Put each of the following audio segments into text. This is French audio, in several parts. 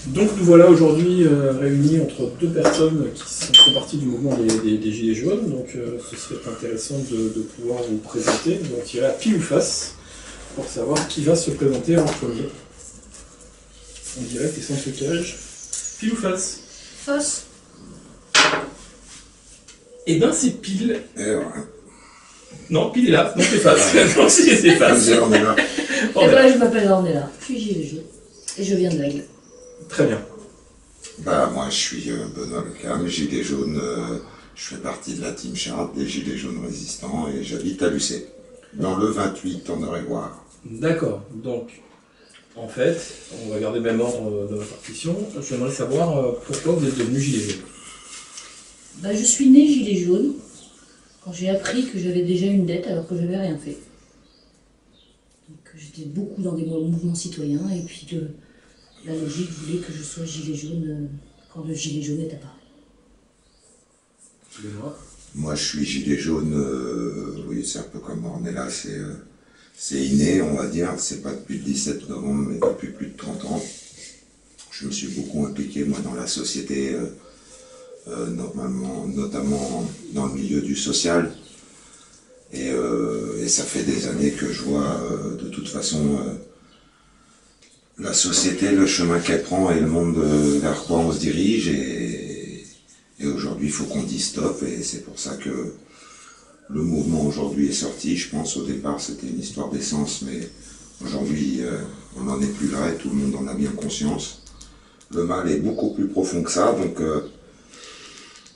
Donc nous voilà aujourd'hui réunis entre deux personnes qui font partie du mouvement des Gilets jaunes, donc ce serait intéressant de pouvoir vous présenter. Donc tirer à pile ou face pour savoir qui va se présenter en premier. En direct et sans trucage. Pile ou face? Fausse. Eh ben c'est pile. Et voilà. Non, pile est là, donc c'est face. Non, si c'est face. On est là. On Et est là. voilà, je m'appelle Ornella, je suis gilet jaune. Et je viens de l'Aigle. Très bien. Bah, moi, je suis Benoît Lecam, gilet jaune. Je fais partie de la team Chartres, des gilets jaunes résistants, et j'habite à Lucé, dans le 28, en Eure-et-Loire. D'accord, donc en fait, on va garder le même ordre de la partition. J'aimerais savoir pourquoi vous êtes devenu gilet jaune. Bah, je suis née gilet jaune quand j'ai appris que j'avais déjà une dette alors que j'avais rien fait. Donc j'étais beaucoup dans des mouvements citoyens et puis la logique voulait que je sois gilet jaune quand le gilet jaune est apparu. Excusez-moi. Moi, je suis gilet jaune, oui, c'est un peu comme Ornella, c'est inné, on va dire. C'est pas depuis le 17 novembre, mais depuis plus de 30 ans. Je me suis beaucoup impliqué, moi, dans la société, notamment dans le milieu du social. Et ça fait des années que je vois, de toute façon, la société, le chemin qu'elle prend et le monde vers quoi on se dirige. Et aujourd'hui, il faut qu'on dise stop. Et c'est pour ça que le mouvement aujourd'hui est sorti. Je pense au départ, c'était une histoire d'essence, mais aujourd'hui, on n'en est plus là et tout le monde en a bien conscience. Le mal est beaucoup plus profond que ça, donc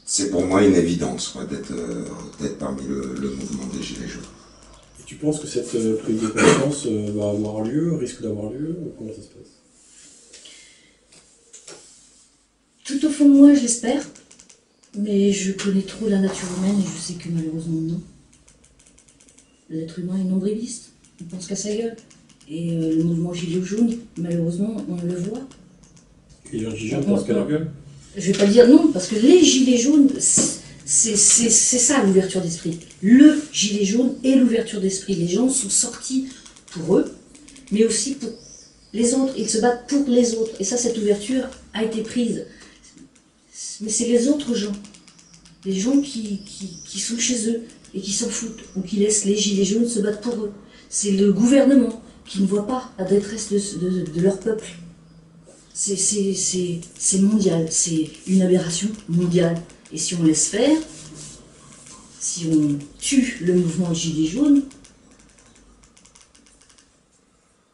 c'est pour moi une évidence quoi, d'être parmi le mouvement des Gilets jaunes. Et tu penses que cette prise de conscience va avoir lieu, risque d'avoir lieu, ou comment ça se passe? Tout au fond de moi, j'espère, mais je connais trop la nature humaine et je sais que malheureusement non. L'être humain est nombriliste, il pense qu'à sa gueule. Et le mouvement gilet jaune, malheureusement, on le voit. Et les gilets jaunes pensent qu'à leur gueule? Je vais pas dire non, parce que les gilets jaunes, c'est ça l'ouverture d'esprit. Le gilet jaune est l'ouverture d'esprit. Les gens sont sortis pour eux, mais aussi pour les autres. Ils se battent pour les autres. Et ça, cette ouverture a été prise. Mais c'est les autres gens. Les gens qui sont chez eux et qui s'en foutent, ou qui laissent les gilets jaunes se battre pour eux. C'est le gouvernement qui ne voit pas la détresse de leur peuple. C'est mondial, c'est une aberration mondiale. Et si on laisse faire, si on tue le mouvement Gilets jaunes,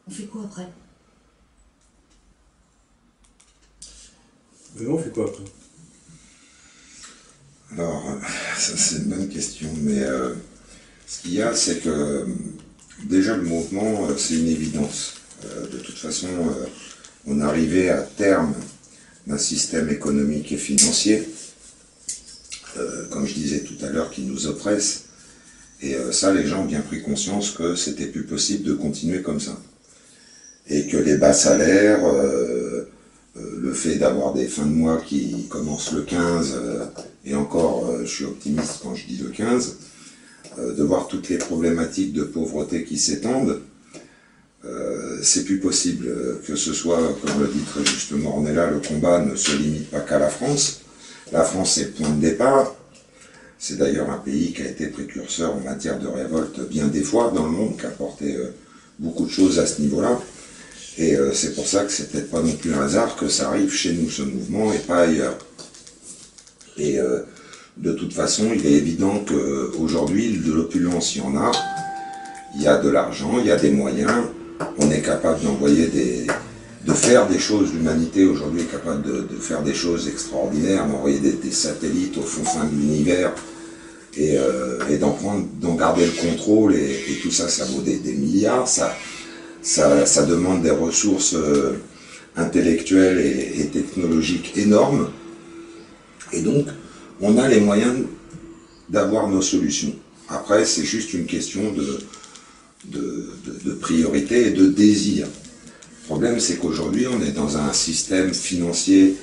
on fait quoi après? Mais non, on fait quoi après? Alors, ça c'est une bonne question, mais ce qu'il y a, c'est que déjà le mouvement, c'est une évidence. De toute façon, on arrivait à terme d'un système économique et financier, comme je disais tout à l'heure, qui nous oppresse. Et ça, les gens ont bien pris conscience que c'était plus possible de continuer comme ça. Et que les bas salaires, le fait d'avoir des fins de mois qui commencent le 15, et encore, je suis optimiste quand je dis le 15, de voir toutes les problématiques de pauvreté qui s'étendent, c'est plus possible que ce soit, comme le dit très justement Ornella, le combat ne se limite pas qu'à la France. La France, c'est le point de départ. C'est d'ailleurs un pays qui a été précurseur en matière de révolte bien des fois dans le monde, qui a apporté beaucoup de choses à ce niveau-là. Et c'est pour ça que c'est peut-être pas non plus un hasard que ça arrive chez nous, ce mouvement, et pas ailleurs. Et de toute façon, il est évident qu'aujourd'hui, de l'opulence, il y en a. Il y a de l'argent, il y a des moyens. On est capable de faire des choses. L'humanité aujourd'hui est capable de faire des choses extraordinaires, d'envoyer des satellites au fond de l'univers et d'en garder le contrôle. Et tout ça, ça vaut des milliards. Ça demande des ressources intellectuelles et technologiques énormes. Et donc, on a les moyens d'avoir nos solutions. Après, c'est juste une question de priorité et de désir. Le problème, c'est qu'aujourd'hui, on est dans un système financier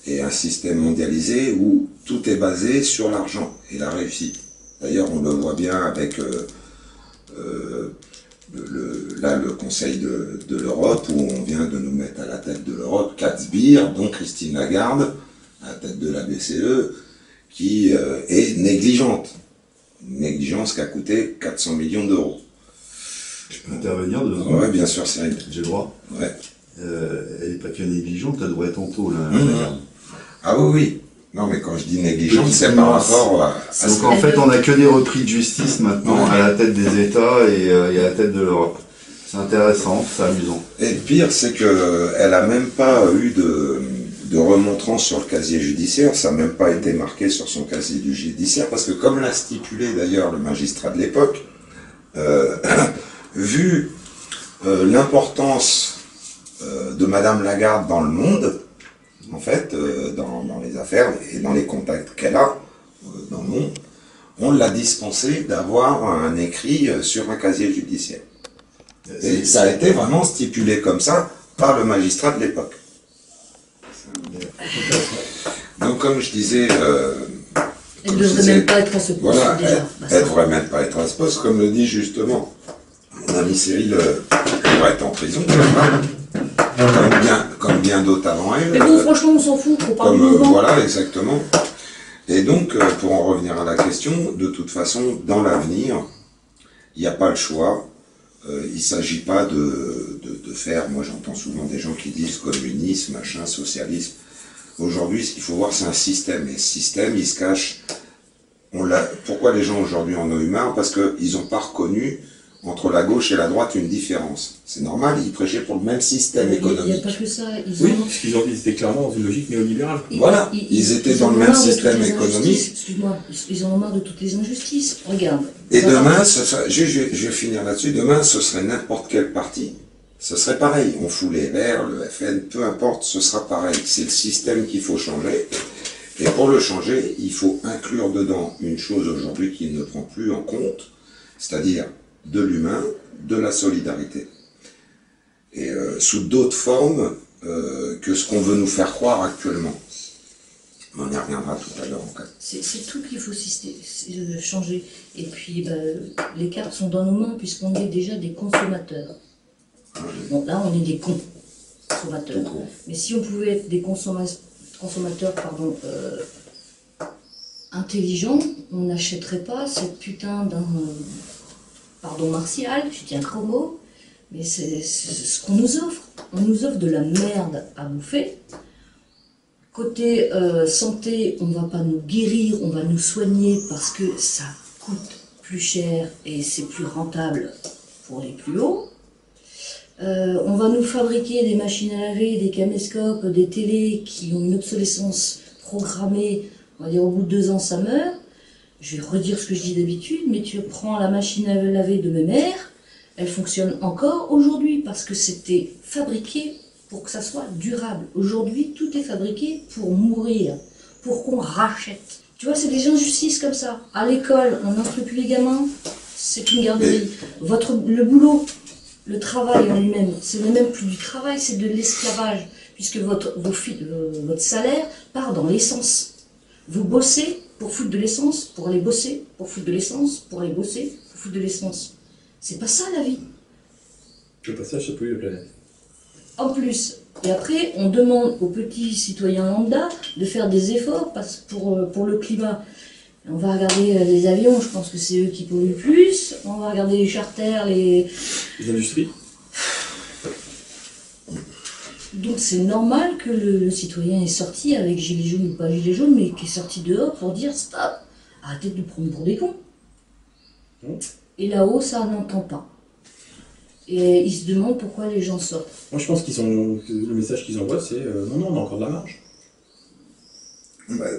et un système mondialisé où tout est basé sur l'argent et la réussite. D'ailleurs, on le voit bien avec là, le Conseil de l'Europe, où on vient de nous mettre à la tête de l'Europe, 4 sbires, dont Christine Lagarde, à la tête de la BCE, qui est négligente. Une négligence qui a coûté 400 millions d'euros. Je peux intervenir dedans? Oui, bien sûr, Cyril. J'ai le droit. Ouais. Elle n'est pas que négligente, elle devrait être en taux, là. Ah oui, oui. Non, mais quand je dis négligente, c'est par rapport à Donc en fait, on n'a que des repris de justice maintenant à la tête des États et à la tête de l'Europe. C'est intéressant, c'est amusant. Et le pire, c'est qu'elle n'a même pas eu de remontrance sur le casier judiciaire, ça n'a même pas été marqué sur son casier du judiciaire, parce que comme l'a stipulé d'ailleurs le magistrat de l'époque, vu l'importance de Madame Lagarde dans le monde, en fait, dans les affaires et dans les contacts qu'elle a dans le monde, on l'a dispensé d'avoir un écrit sur un casier judiciaire. Et ça a été vraiment stipulé comme ça par le magistrat de l'époque. Donc comme je disais... elle ne devrait même pas être à ce poste, voilà, déjà. Elle ne devrait même pas être à ce poste, comme le dit justement mon ami Cyril, elle devrait être en prison, comme bien d'autres avant elle. Mais bon, franchement, on s'en fout, on parle du mouvement. Voilà, exactement. Et donc, pour en revenir à la question, de toute façon, dans l'avenir, il n'y a pas le choix. Il ne s'agit pas de faire, moi j'entends souvent des gens qui disent communisme, machin, socialisme. Aujourd'hui, ce qu'il faut voir, c'est un système. Et ce système, il se cache. Pourquoi les gens aujourd'hui en ont eu marre? Parce qu'ils n'ont pas reconnu entre la gauche et la droite une différence. C'est normal, ils prêchaient pour le même système économique. Il n'y a pas que ça. Oui, parce qu'ils étaient clairement dans une logique néolibérale. Voilà, ils étaient dans le même système économique. Excuse-moi, ils en ont marre de toutes les injustices. Regarde. Et demain, je vais finir là-dessus, demain ce serait n'importe quel parti. Ce serait pareil, on fout les Verts, le FN, peu importe, ce sera pareil. C'est le système qu'il faut changer. Et pour le changer, il faut inclure dedans une chose aujourd'hui qui ne prend plus en compte, c'est-à-dire de l'humain, de la solidarité. Et sous d'autres formes que ce qu'on veut nous faire croire actuellement. On y reviendra tout à l'heure en fait. C'est tout qu'il faut changer. Et puis, les cartes sont dans nos mains puisqu'on est déjà des consommateurs. Bon, là, on est des consommateurs. Mais si on pouvait être des consommateurs intelligents, on n'achèterait pas cette putain d'un... pardon martial, je tiens gros mot, mais c'est ce qu'on nous offre. On nous offre de la merde à bouffer. Côté santé, on ne va pas nous guérir, on va nous soigner parce que ça coûte plus cher et c'est plus rentable pour les plus hauts. On va nous fabriquer des machines à laver, des caméscopes, des télés qui ont une obsolescence programmée, on va dire au bout de 2 ans ça meurt. Je vais redire ce que je dis d'habitude, mais tu prends la machine à laver de mes mères, elle fonctionne encore aujourd'hui parce que c'était fabriqué pour que ça soit durable. Aujourd'hui, tout est fabriqué pour mourir, pour qu'on rachète. Tu vois, c'est des injustices comme ça. À l'école, on n'instruit plus les gamins, c'est une garderie. Le boulot, le travail en lui-même, ce n'est même plus du travail, c'est de l'esclavage, puisque votre salaire part dans l'essence. Vous bossez pour foutre de l'essence, pour aller bosser, pour foutre de l'essence, pour aller bosser, pour foutre de l'essence. C'est pas ça la vie. Le passage, ça pollue la planète. En plus, et après, on demande aux petits citoyens lambda de faire des efforts pour le climat. On va regarder les avions, je pense que c'est eux qui polluent le plus. On va regarder les charters, les industries. Donc c'est normal que le citoyen est sorti avec gilet jaune ou pas gilet jaune, mais qui est sorti dehors pour dire stop, arrêtez de nous prendre pour des cons. Et là-haut, ça n'entend pas. Et ils se demandent pourquoi les gens sortent. Moi je pense le message qu'ils envoient c'est non, on a encore de la marge.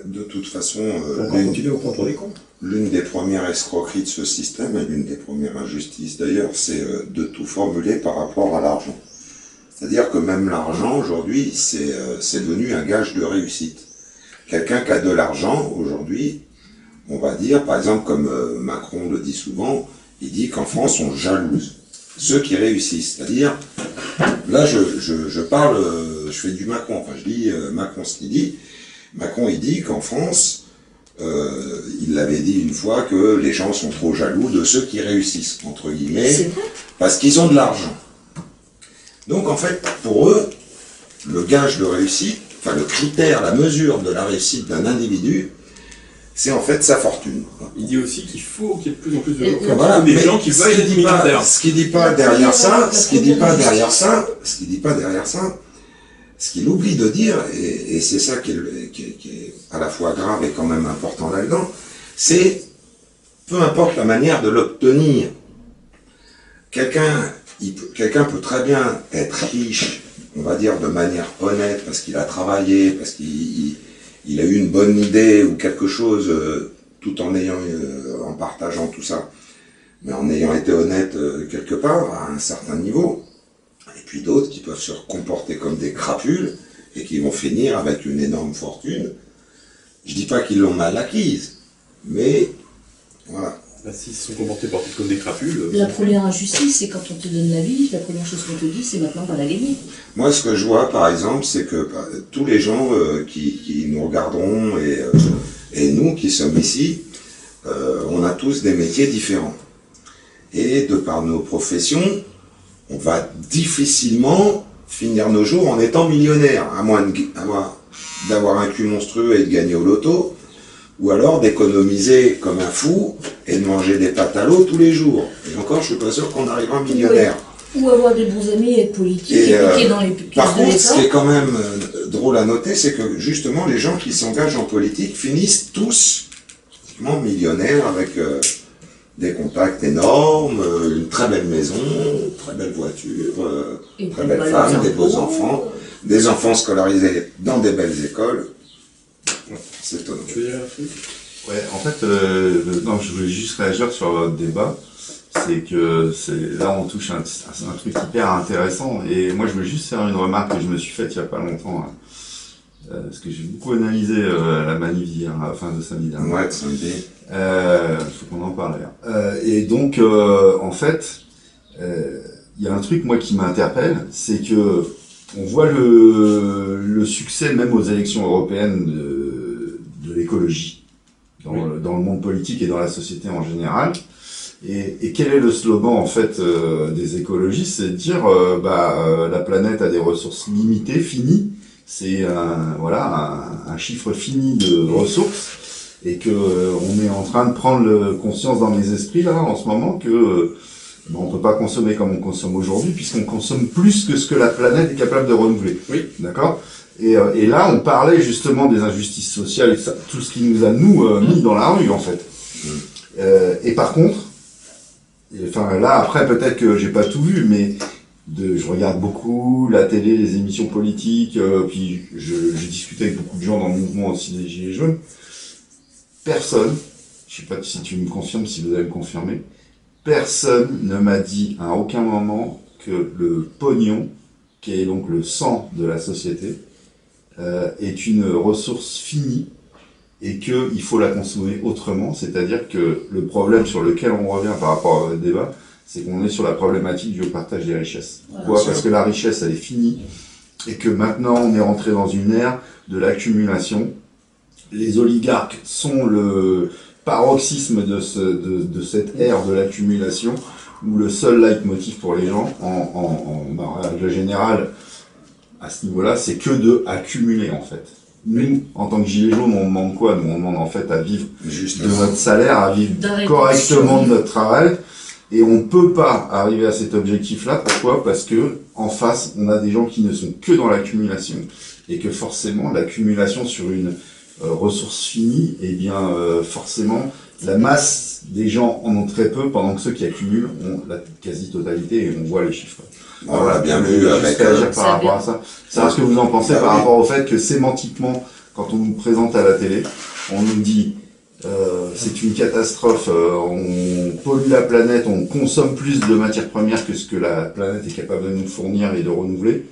De toute façon, on va continuer au contour des cons. L'une des premières escroqueries de ce système, et l'une des premières injustices d'ailleurs, c'est de tout formuler par rapport à l'argent. C'est-à-dire que même l'argent, aujourd'hui, c'est devenu un gage de réussite. Quelqu'un qui a de l'argent, aujourd'hui, on va dire, par exemple, comme Macron le dit souvent, il dit qu'en France, on jalouse ceux qui réussissent. C'est-à-dire, là, je parle, je fais du Macron, enfin, je dis Macron ce qu'il dit. Macron, il dit qu'en France, il l'avait dit une fois que les gens sont trop jaloux de ceux qui réussissent, entre guillemets, parce qu'ils ont de l'argent. Donc en fait, pour eux, le gage de réussite, enfin le critère, la mesure de la réussite d'un individu, c'est en fait sa fortune. Il dit aussi qu'il faut qu'il y ait de plus en plus de Et gens, voilà, des mais gens qui veulent être milliardaires. ce qu'il dit pas derrière ça, ce qu'il oublie de dire, et c'est ça qui est à la fois grave et quand même important là-dedans, c'est peu importe la manière de l'obtenir. Quelqu'un peut très bien être riche, on va dire de manière honnête, parce qu'il a travaillé, parce qu'il a eu une bonne idée ou quelque chose, tout en en partageant tout ça, mais en ayant été honnête quelque part, à un certain niveau. Et puis d'autres qui peuvent se comporter comme des crapules et qui vont finir avec une énorme fortune. Je dis pas qu'ils l'ont mal acquise, mais voilà. Bah, s'ils se sont comportés comme des crapules... La première injustice, c'est quand on te donne la vie, la première chose qu'on te dit, c'est maintenant qu'on la gagner. Moi, ce que je vois, par exemple, c'est que tous les gens qui nous regarderont et nous qui sommes ici, on a tous des métiers différents. Et de par nos professions, on va difficilement finir nos jours en étant millionnaire, à moins d'avoir un cul monstrueux et de gagner au loto, ou alors d'économiser comme un fou et de manger des pâtes à l'eau tous les jours. Et encore, je suis pas sûr qu'on arrivera millionnaire. Ou avoir des bons amis et être politique et piquer dans les caisses par de contre, l'État. ce qui est quand même drôle à noter, c'est que justement, les gens qui s'engagent en politique finissent tous pratiquement millionnaires avec des contacts énormes, une très belle maison, une très belle voiture, très belle femme, des beaux enfants, des enfants scolarisés dans des belles écoles. C'est étonnant. Tu veux dire un truc ? Ouais, en fait, non, je voulais juste réagir sur votre débat. C'est que là, on touche un truc hyper intéressant. Et moi, je voulais juste faire une remarque que je me suis faite il n'y a pas longtemps. Parce que j'ai beaucoup analysé la manif d'hier, à la fin de samedi dernier. Ouais, samedi. Faut qu'on en parle d'ailleurs. Et donc, en fait, il y a un truc, moi, qui m'interpelle, c'est que on voit le succès, même aux élections européennes, de l'écologie dans le monde politique et dans la société en général. Et quel est le slogan en fait des écologistes? C'est de dire la planète a des ressources limitées, finies. C'est un chiffre fini de ressources et que on est en train de prendre conscience dans les esprits là en ce moment que on peut pas consommer comme on consomme aujourd'hui puisqu'on consomme plus que ce que la planète est capable de renouveler. Oui. D'accord. Et là, on parlait justement des injustices sociales et tout ce qui nous a mis dans la rue en fait. Et par contre, enfin là après peut-être que j'ai pas tout vu, mais je regarde beaucoup la télé, les émissions politiques, puis je discutais avec beaucoup de gens dans le mouvement aussi des Gilets jaunes. Personne, je sais pas si tu me confirmes, si vous allez me confirmer, personne ne m'a dit à aucun moment que le pognon, qui est donc le sang de la société, est une ressource finie et qu'il faut la consommer autrement, c'est-à-dire que le problème sur lequel on revient par rapport au débat, c'est qu'on est sur la problématique du partage des richesses. Pourquoi ? Parce que la richesse, elle est finie, et que maintenant, on est rentré dans une ère de l'accumulation. Les oligarques sont le paroxysme de cette ère de l'accumulation, où le seul leitmotiv pour les gens, en règle générale, à ce niveau-là, c'est que de accumuler, en fait. Nous, en tant que gilets jaunes, on demande quoi ? Nous, on demande en fait à vivre de notre salaire, à vivre correctement de notre travail. Et on peut pas arriver à cet objectif-là. Pourquoi ? Parce que en face, on a des gens qui ne sont que dans l'accumulation. Et que forcément, l'accumulation sur une ressource finie, eh bien, forcément, la masse des gens en ont très peu, pendant que ceux qui accumulent ont la quasi-totalité, et on voit les chiffres. On l'a bien vu avec... par rapport à ça. C'est ce que vous en pensez par rapport au fait que sémantiquement, quand on nous présente à la télé, on nous dit c'est une catastrophe, on pollue la planète, on consomme plus de matières premières que ce que la planète est capable de nous fournir et de renouveler.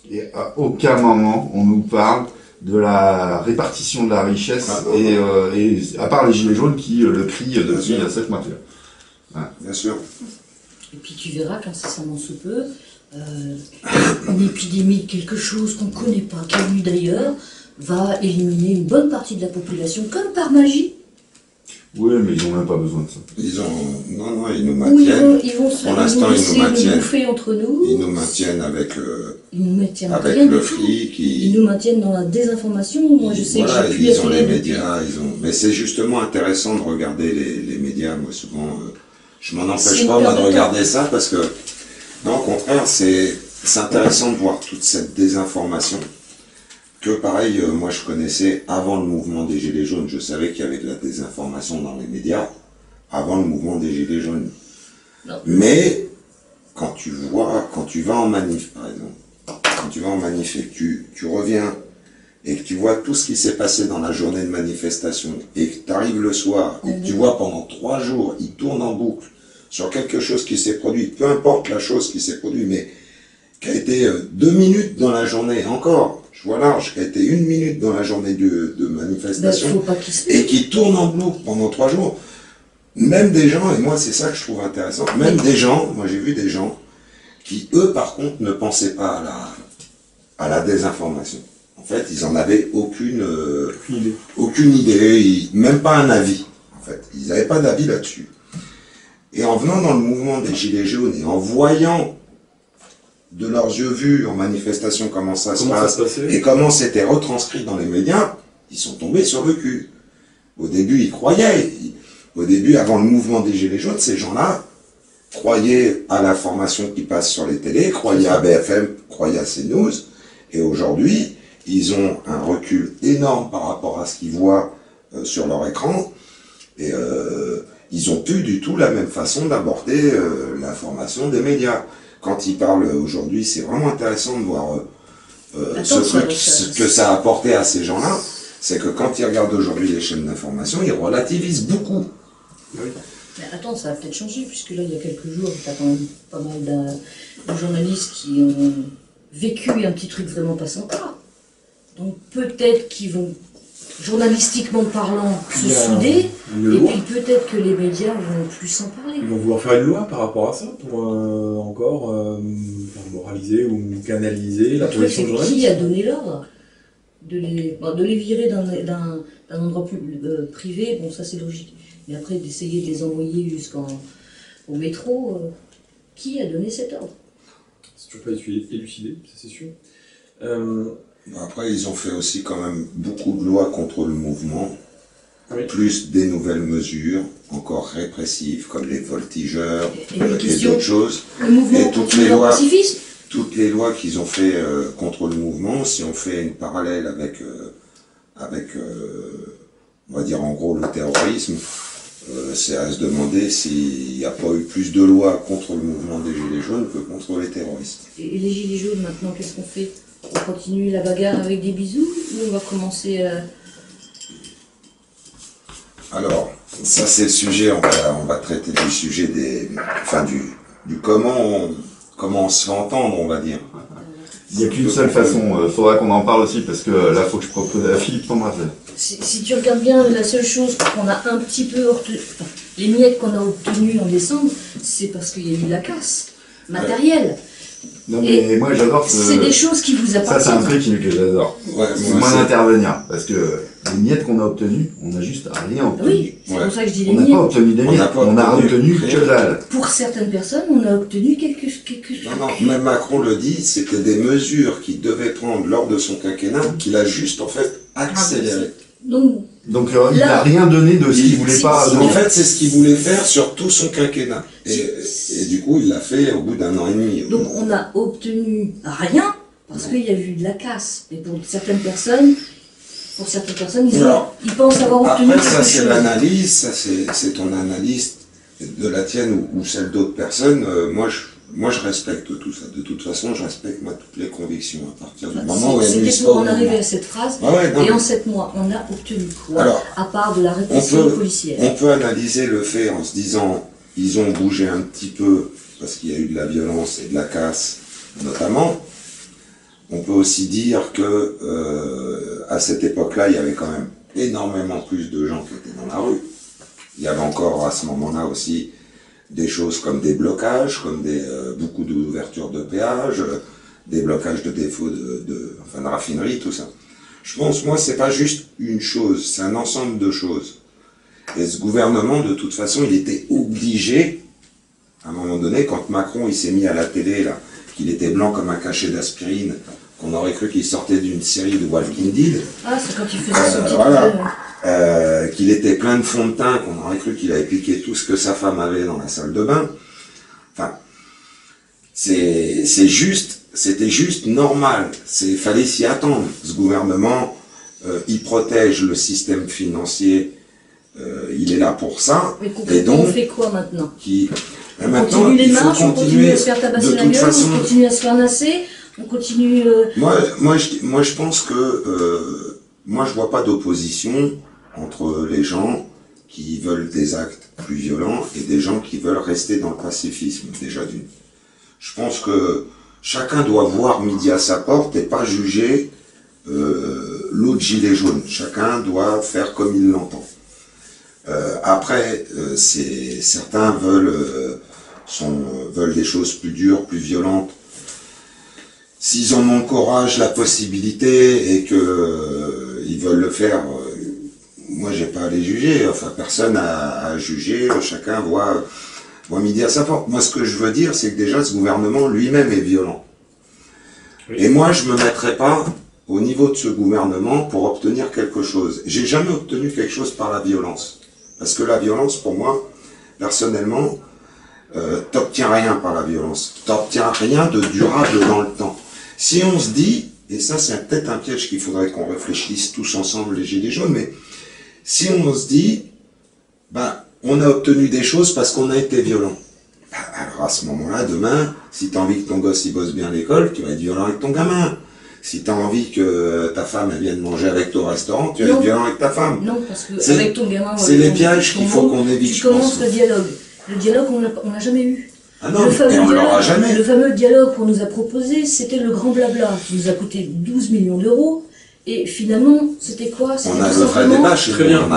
Et à aucun moment on nous parle de la répartition de la richesse et à part les gilets jaunes qui le crient depuis 7 mois. Ouais. Bien sûr. Et puis tu verras qu'incessamment sous peu, une épidémie de quelque chose qu'on ne connaît pas, qui est venue d'ailleurs, va éliminer une bonne partie de la population, comme par magie. Oui, mais ils n'ont même pas besoin de ça. Ils ont, non, ils nous Ou maintiennent. ils vont se Pour l'instant, laisser ils nous maintiennent. bouffer entre nous. Ils nous maintiennent avec, Ils nous maintiennent avec rien le du tout. fric. Ils nous maintiennent dans la désinformation. Moi, je sais Voilà, que j'ai pu ils ont les essayer médias, mais c'est justement intéressant de regarder les médias. Moi, souvent, je m'en C'est empêche une pas, moi, perte de de regarder ça parce que, non, au contraire, c'est intéressant de voir toute cette désinformation que, pareil, moi, je connaissais avant le mouvement des Gilets jaunes. Je savais qu'il y avait de la désinformation dans les médias avant le mouvement des Gilets jaunes. Non. Mais, quand tu vas en manif, par exemple, quand tu vas en manif et que tu reviens et que tu vois tout ce qui s'est passé dans la journée de manifestation, et que tu arrives le soir, et que tu vois pendant 3 jours, il tourne en boucle sur quelque chose qui s'est produit, peu importe la chose qui s'est produite, mais qui a été 2 minutes dans la journée, encore, je vois large, qui a été 1 minute dans la journée de manifestation, faut pas qu'ils se et qui tourne en boucle pendant 3 jours, même des gens, et moi c'est ça que je trouve intéressant, même des gens, moi j'ai vu des gens, qui eux par contre ne pensaient pas à la désinformation. En fait, ils en avaient aucune idée, même pas un avis. En fait, ils n'avaient pas d'avis là-dessus. Et en venant dans le mouvement des Gilets jaunes et en voyant de leurs yeux vus en manifestation comment ça se passe et comment c'était retranscrit dans les médias, ils sont tombés sur le cul. Au début, ils croyaient. Au début, avant le mouvement des Gilets jaunes, ces gens-là croyaient à l'information qui passe sur les télés, croyaient à BFM, croyaient à CNews. Et aujourd'hui, ils ont un recul énorme par rapport à ce qu'ils voient sur leur écran. Et ils n'ont plus du tout la même façon d'aborder l'information des médias. Quand ils parlent aujourd'hui, c'est vraiment intéressant de voir ce que ça a apporté à ces gens-là. C'est que quand ils regardent aujourd'hui les chaînes d'information, ils relativisent beaucoup. Oui. Mais attends, ça va peut-être changer, puisque là, il y a quelques jours, tu as quand même pas mal de journalistes qui ont vécu un petit truc vraiment pas sympa. Donc peut-être qu'ils vont, journalistiquement parlant, se souder, et puis peut-être que les médias vont plus en parler. Ils vont vouloir faire une loi par rapport à ça, pour encore moraliser ou canaliser la position de journaliste. Qui a donné l'ordre de les virer d'un endroit privé? Bon, ça c'est logique. Mais après, d'essayer de les envoyer jusqu'au métro, qui a donné cet ordre? C'est toujours pas élucidé, ça c'est sûr. Après, ils ont fait aussi quand même beaucoup de lois contre le mouvement, Oui. Plus des nouvelles mesures, encore répressives, comme les voltigeurs et d'autres choses. Le mouvement Et pacifisme. toutes les lois qu'ils ont fait contre le mouvement, si on fait une parallèle avec on va dire en gros le terrorisme, c'est à se demander s'il n'y a pas eu plus de lois contre le mouvement des Gilets jaunes que contre les terroristes. Et les Gilets jaunes, maintenant, qu'est-ce qu'on fait? On continue la bagarre avec des bisous ou on va commencer Alors, ça c'est le sujet, on va traiter du sujet du comment on se fait entendre, on va dire. Il n'y a qu'une seule façon, faudra qu'on en parle aussi, parce que là, il faut que je propose à Philippe Tondrazel. Si tu regardes bien, la seule chose qu'on a un petit peu les miettes qu'on a obtenues en décembre, c'est parce qu'il y a eu de la casse matérielle. Non mais moi j'adore c'est des choses qui vous Ça c'est appartiennent. un truc que j'adore. Ouais, C'est moi d'intervenir, parce que les miettes qu'on a obtenues, on n'a juste rien obtenu. Oui, c'est pour ça que je dis les On n'a miettes. pas obtenu des miettes, on a obtenu que dalle. Pour certaines personnes, on a obtenu quelque chose. Non, même Macron le dit, c'était des mesures qu'il devait prendre lors de son quinquennat, qu'il a juste en fait accéléré. Donc il n'a rien donné de ce qu'il voulait pas. En fait, c'est ce qu'il voulait faire sur tout son quinquennat. Et du coup, il l'a fait au bout d'1 an et demi. Donc on a obtenu rien parce qu'il y a eu de la casse. Mais pour certaines personnes, ils pensent avoir obtenu après, quelque ça c'est chose. l'analyse, ça c'est ton analyse de la tienne ou celle d'autres personnes. Moi, je respecte tout ça. De toute façon, je respecte toutes les convictions à partir du moment où il y a une C'était pour en arriver à cette phrase. Et en 7 mois, on a obtenu quoi? Alors, à part de la répression policière. On peut analyser le fait en se disant, ils ont bougé un petit peu parce qu'il y a eu de la violence et de la casse, notamment. On peut aussi dire que à cette époque-là, il y avait quand même énormément plus de gens qui étaient dans la rue. Il y avait encore à ce moment-là aussi des choses comme des blocages, comme beaucoup d'ouvertures de péages, des blocages de défauts de raffinerie, tout ça. Je pense, moi, c'est pas juste une chose, c'est un ensemble de choses. Et ce gouvernement, de toute façon, il était obligé, à un moment donné, quand Macron il s'est mis à la télé, là, qu'il était blanc comme un cachet d'aspirine, qu'on aurait cru qu'il sortait d'une série de Walking Dead. Ah, c'est quand il faisait son petit voilà. Qu'il était plein de fond de teint, qu'on aurait cru qu'il avait piqué tout ce que sa femme avait dans la salle de bain. Enfin, c'était juste normal. Fallait s'y attendre. Ce gouvernement, il protège le système financier. Il est là pour ça. Mais concrètement, on fait quoi maintenant? On continue les marches, on continue à se faire tabasser la gueule, on continue à se faire nasser, on continue... Moi, je pense que... moi, je vois pas d'opposition entre les gens qui veulent des actes plus violents et des gens qui veulent rester dans le pacifisme, déjà d'une. Je pense que chacun doit voir midi à sa porte et pas juger l'autre gilet jaune. Chacun doit faire comme il l'entend. Après, certains veulent des choses plus dures, plus violentes. S'ils en ont le courage, la possibilité, et que ils veulent le faire, moi j'ai pas à les juger. Enfin, personne à juger. Chacun voit midi à sa porte. Moi, ce que je veux dire, c'est que déjà ce gouvernement lui-même est violent. Oui. Et moi, je me mettrai pas au niveau de ce gouvernement pour obtenir quelque chose. J'ai jamais obtenu quelque chose par la violence. Parce que la violence, pour moi, personnellement, t'obtiens rien par la violence. T'obtiens rien de durable dans le temps. Si on se dit, et ça c'est peut-être un piège qu'il faudrait qu'on réfléchisse tous ensemble, les gilets jaunes, mais si on se dit, on a obtenu des choses parce qu'on a été violent. Alors à ce moment-là, demain, si tu as envie que ton gosse il bosse bien à l'école, tu vas être violent avec ton gamin. Si tu as envie que ta femme elle vienne manger avec toi au restaurant, tu vas être violent avec ta femme. Non, parce que avec ton gamin... C'est les pièges qu'il faut qu'on évite. Tu commences le dialogue. Le dialogue, on l'a jamais eu. Ah non, et on l'aura jamais. Le fameux dialogue qu'on nous a proposé, c'était le grand blabla, qui nous a coûté 12 millions d'euros. Et finalement, c'était quoi? On a le vrai débat chez Très bien,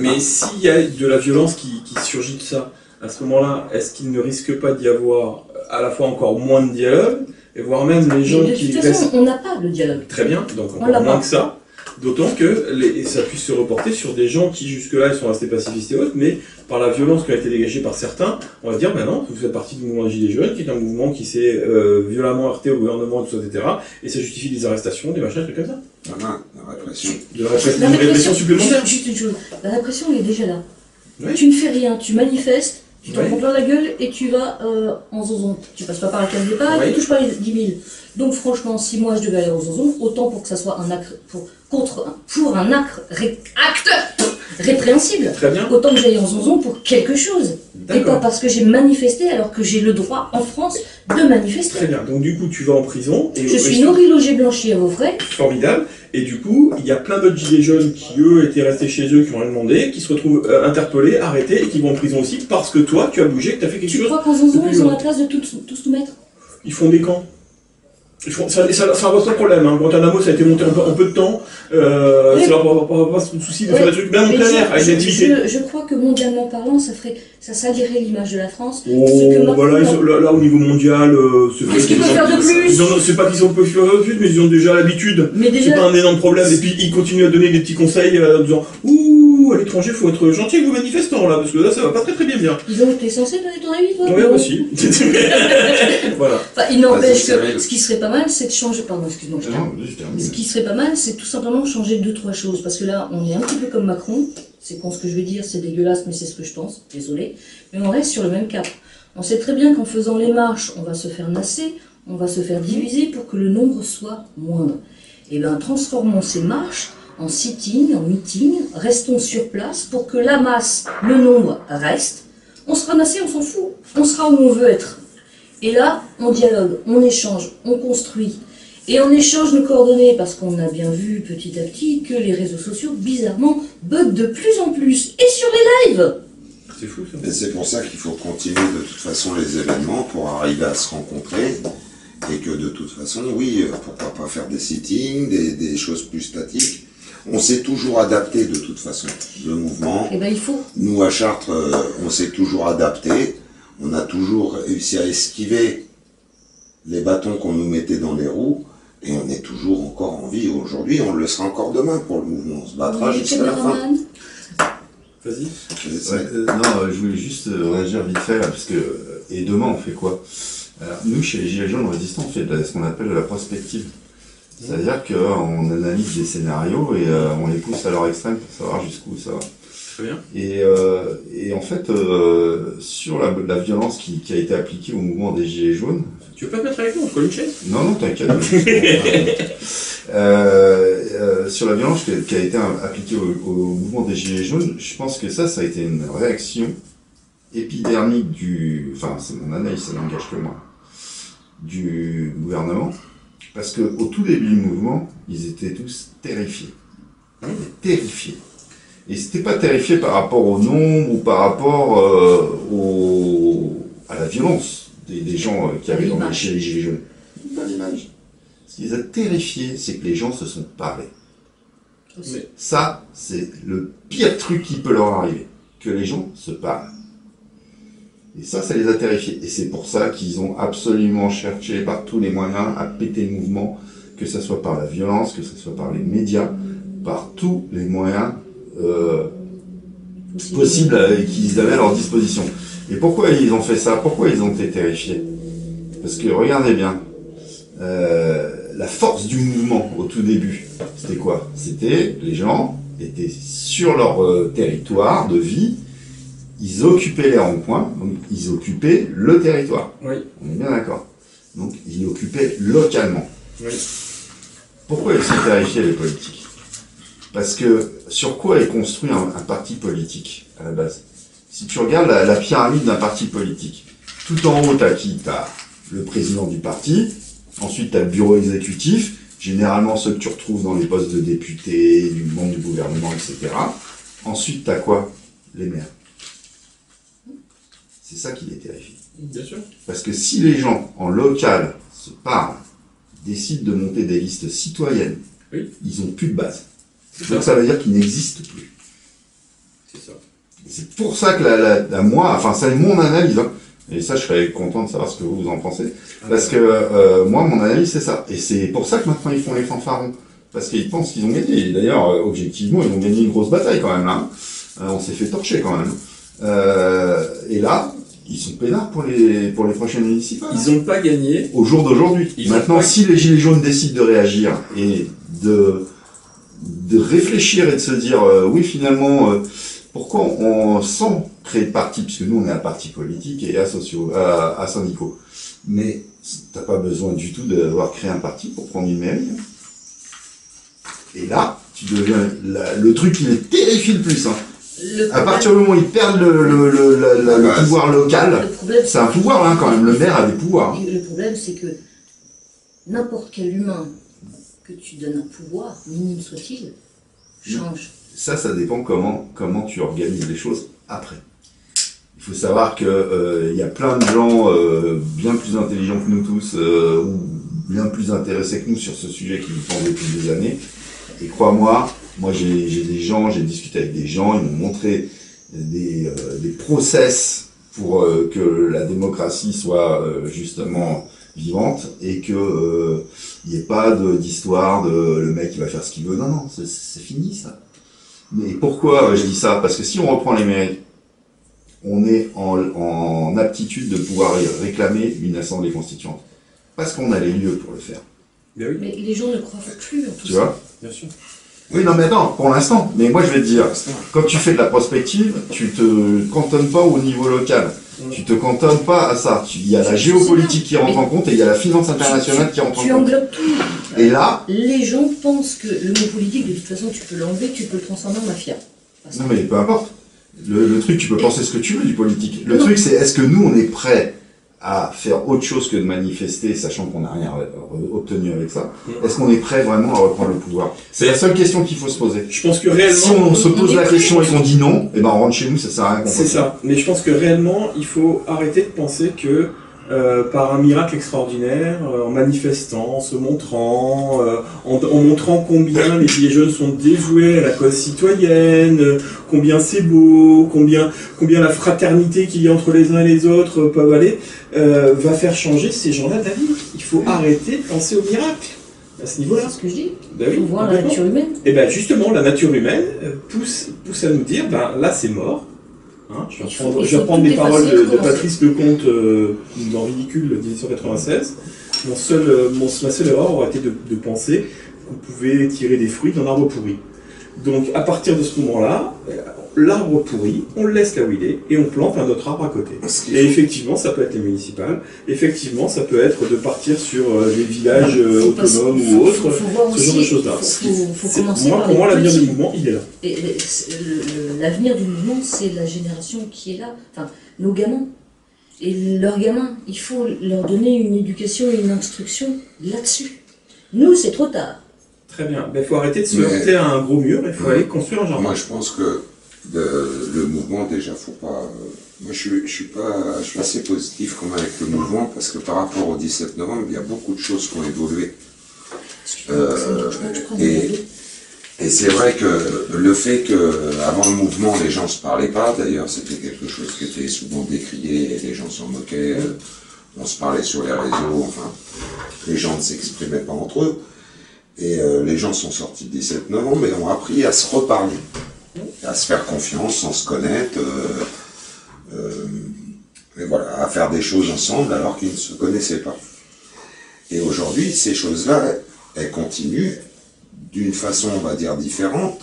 mais s'il y a de la violence qui surgit de ça, à ce moment-là, est-ce qu'il ne risque pas d'y avoir à la fois encore moins de dialogue, et voire même les gens qui... De toute façon, on n'a pas le dialogue. Très bien, donc encore moins que ça. D'autant que ça puisse se reporter sur des gens qui jusque-là ils sont restés pacifistes et autres, mais par la violence qui a été dégagée par certains, on va dire non, vous faites partie du mouvement des Gilets jaunes, qui est un mouvement qui s'est violemment heurté au gouvernement, tout ça, etc. Et ça justifie des arrestations, des machins, des trucs comme ça. La répression. De la répression supplémentaire. Juste une chose, la répression elle est déjà là. Oui. Tu ne fais rien, tu manifestes, tu t'en prends plein la gueule et tu vas en zozon. Tu passes pas par la case départ et tu touches pas les 10 000. Donc franchement, si moi je devais aller en zozon, autant pour que ça soit un acte pour un acte répréhensible, autant que j'aille en zozon pour quelque chose. Et pas parce que j'ai manifesté alors que j'ai le droit en France de manifester. Très bien, donc du coup tu vas en prison. Et je suis nourri, logé, blanchi à vos frais. Formidable. Et du coup, il y a plein d'autres gilets jaunes qui eux étaient restés chez eux, qui n'ont rien demandé, qui se retrouvent interpellés, arrêtés et qui vont en prison aussi parce que toi tu as bougé, que tu as fait quelque chose. Tu crois qu'en zozon ils ont la place de tous nous mettre? Ils font des camps. Ça va sans problème, hein. Guantanamo ça a été monté en peu de temps, ça leur pas de souci de faire des trucs bien en plein air, avec l'activité. Je crois que mondialement parlant, ça salirait l'image de la France. Là au niveau mondial, qu'est-ce qu'ils peuvent faire de plus? C'est pas qu'ils peuvent faire de plus, mais ils ont déjà l'habitude. C'est pas un énorme problème, et puis ils continuent à donner des petits conseils en disant ouh, à l'étranger faut être gentil avec vos manifestants là, parce que là ça va pas très bien. Ils ont été censés donner ton avis, toi? Oui, aussi. Voilà. Enfin, il n'empêche que ce qui serait pas mal, c'est de changer. Pardon, excuse-moi, ce qui serait pas mal, c'est tout simplement changer 2-3 choses. Parce que là, on est un petit peu comme Macron. C'est con ce que je vais dire, c'est dégueulasse, mais c'est ce que je pense. Désolé. Mais on reste sur le même cap. On sait très bien qu'en faisant les marches, on va se faire nasser, on va se faire diviser pour que le nombre soit moindre. Et bien, transformons ces marches en sitting, en meeting, restons sur place pour que la masse, le nombre reste. On sera nassé, on s'en fout. On sera où on veut être. Et là, on dialogue, on échange, on construit. Et on échange nos coordonnées, parce qu'on a bien vu petit à petit que les réseaux sociaux, bizarrement, bug de plus en plus. Et sur les lives! C'est fou ça. Et c'est pour ça qu'il faut continuer de toute façon les événements pour arriver à se rencontrer. Et que de toute façon, oui, pourquoi pas faire des sittings, des choses plus statiques. On s'est toujours adapté de toute façon, le mouvement. Eh ben il faut. Nous à Chartres, on s'est toujours adapté. On a toujours réussi à esquiver les bâtons qu'on nous mettait dans les roues. Et on est toujours encore en vie aujourd'hui, on le sera encore demain pour le mouvement. On se battra Oui, jusqu'à la fin. caméraman. Vas-y. Non, je voulais juste réagir vite fait, là, parce que, et demain on fait quoi? Alors, nous, chez les Gilets jaunes résistants, on fait ce qu'on appelle la prospective. C'est-à-dire qu'on analyse des scénarios et on les pousse à leur extrême pour savoir jusqu'où ça va. Très bien. Et en fait, sur la violence qui a été appliquée au mouvement des Gilets jaunes... Tu veux pas te mettre avec nous, on te colle une chaise? Non, t'inquiète. Sur la violence qui a été appliquée au mouvement des Gilets jaunes, je pense que ça a été une réaction épidermique enfin, c'est mon analyse, ça n'engage que moi, du gouvernement, parce que au tout début du mouvement, ils étaient tous terrifiés. Ils étaient terrifiés. Et c'était pas terrifié par rapport au nombre ou par rapport à la violence des gens qui avaient chez les Gilets jaunes. Pas l'image. Ce qui les a terrifiés, c'est que les gens se sont parlés. Mais... Ça, c'est le pire truc qui peut leur arriver. Que les gens se parlent. Et ça les a terrifiés. Et c'est pour ça qu'ils ont absolument cherché par tous les moyens à péter le mouvement, que ce soit par la violence, que ce soit par les médias, par tous les moyens possibles qu'ils avaient à leur disposition. Et pourquoi ils ont fait ça? Pourquoi ils ont été terrifiés? Parce que, regardez bien, la force du mouvement au tout début, c'était quoi? C'était, les gens étaient sur leur territoire de vie, ils occupaient les ronds-points, donc ils occupaient le territoire. Oui. On est bien d'accord. Donc ils occupaient localement. Oui. Pourquoi ils sont terrifiés, les politiques? Parce que sur quoi est construit un parti politique à la base? Si tu regardes la pyramide d'un parti politique, tout en haut, t'as qui? T'as le président du parti, ensuite t'as le bureau exécutif, généralement ceux que tu retrouves dans les postes de députés, du monde du gouvernement, etc. Ensuite t'as quoi? Les maires. C'est ça qui les terrifie. Bien sûr. Parce que si les gens en local se parlent, décident de monter des listes citoyennes, oui, ils n'ont plus de base. Donc ça veut dire qu'ils n'existent plus. C'est ça. C'est pour ça que moi, enfin c'est mon analyse, hein, et ça je serais content de savoir ce que vous en pensez, parce que moi mon analyse c'est ça, et c'est pour ça que maintenant ils font les fanfarons, parce qu'ils pensent qu'ils ont gagné, et d'ailleurs objectivement ils ont gagné une grosse bataille quand même là, on s'est fait torcher quand même, et là ils sont peinards pour les prochaines municipales. Ils n'ont pas gagné. Au jour d'aujourd'hui. Maintenant, si les Gilets jaunes décident de réagir et de réfléchir et de se dire, oui, finalement, pourquoi on, sans créer de parti, puisque nous, on est un parti politique et à syndicaux, mais t'as pas besoin du tout d'avoir créé un parti pour prendre une mairie. Et là, tu deviens le truc qui les terrifie le plus. Hein. À partir du moment où ils perdent le pouvoir local, c'est un pouvoir là quand même, le maire a des pouvoirs. Le problème c'est que n'importe quel humain que tu donnes un pouvoir, minime soit-il, change. Ça dépend comment tu organises les choses après. Il faut savoir que y a plein de gens bien plus intelligents que nous tous, ou bien plus intéressés que nous sur ce sujet qui nous pensent depuis des années. Et crois-moi, moi j'ai discuté avec des gens, ils m'ont montré des process pour que la démocratie soit justement vivante et que il n'y ait pas d'histoire de le mec qui va faire ce qu'il veut. Non, c'est fini ça. Mais pourquoi je dis ça? Parce que si on reprend les mairies, on est en aptitude de pouvoir réclamer une assemblée constituante. Parce qu'on a les lieux pour le faire. Bien oui. Mais les gens ne croient plus en tout ça. Tu vois? Bien sûr. Oui, non, mais attends, pour l'instant. Mais moi, je vais te dire, quand tu fais de la prospective, tu te cantonnes pas au niveau local. Tu te cantonnes pas à ça. Il y a la géopolitique qui rentre en compte et il y a la finance internationale qui rentre en compte. Tu englobes tout. Et là... Les gens pensent que le mot politique, de toute façon, tu peux l'enlever, tu peux le transformer en mafia. Non, mais peu importe. Le truc, tu peux penser ce que tu veux du politique. Le truc, c'est est-ce que nous, on est prêts à faire autre chose que de manifester, sachant qu'on n'a rien obtenu avec ça. Est-ce qu'on est prêt vraiment à reprendre le pouvoir? C'est la seule question qu'il faut se poser. Je pense que réellement... Si on se pose la question et qu'on dit non, eh ben on rentre chez nous, ça sert à rien. C'est ça. Mais je pense que réellement, il faut arrêter de penser que par un miracle extraordinaire, en manifestant, en se montrant, en montrant combien les Gilets jaunes sont dévoués à la cause citoyenne, combien c'est beau, combien la fraternité qu'il y a entre les uns et les autres peuvent aller, va faire changer ces gens-là d'avis. Il faut arrêter de penser au miracle. à ce niveau-là. C'est ce que je dis. Ben Il oui, faut voir la complètement. nature humaine. Et bien justement, la nature humaine pousse à nous dire, ben là c'est mort. Hein, je vais reprendre tout les paroles effacer, de recommencer. Patrice Lecomte dans Ridicule 1996. Ma seule erreur aurait été de penser qu'on pouvait tirer des fruits d'un arbre pourri. Donc à partir de ce moment-là, l'arbre pourri, on le laisse là où il est et on plante un autre arbre à côté. Et effectivement, ça peut être les municipales. Effectivement, ça peut être de partir sur les villages autonomes ou autres. Faut voir Ce genre de aussi, choses-là. faut commencer par Pour moi, les l'avenir du petits. mouvement, il est là. Et l'avenir du mouvement, c'est la génération qui est là, enfin, nos gamins. Et leurs gamins, il faut leur donner une éducation et une instruction là-dessus. Nous, c'est trop tard. Très bien. Il faut arrêter de se heurter à un gros mur, il faut aller construire un jardin. Moi, je pense que le mouvement, déjà, faut pas. Moi, je suis assez positif quand même avec le mouvement parce que par rapport au 17 novembre, il y a beaucoup de choses qui ont évolué. Et c'est vrai que le fait qu'avant le mouvement, les gens se parlaient pas, d'ailleurs, c'était quelque chose qui était souvent décrié et les gens s'en moquaient. On se parlait sur les réseaux, enfin, les gens ne s'exprimaient pas entre eux. Et les gens sont sortis le 17 novembre et ont appris à se reparler, à se faire confiance, sans se connaître, et voilà, à faire des choses ensemble alors qu'ils ne se connaissaient pas. Et aujourd'hui, ces choses-là, elles continuent d'une façon, on va dire, différente,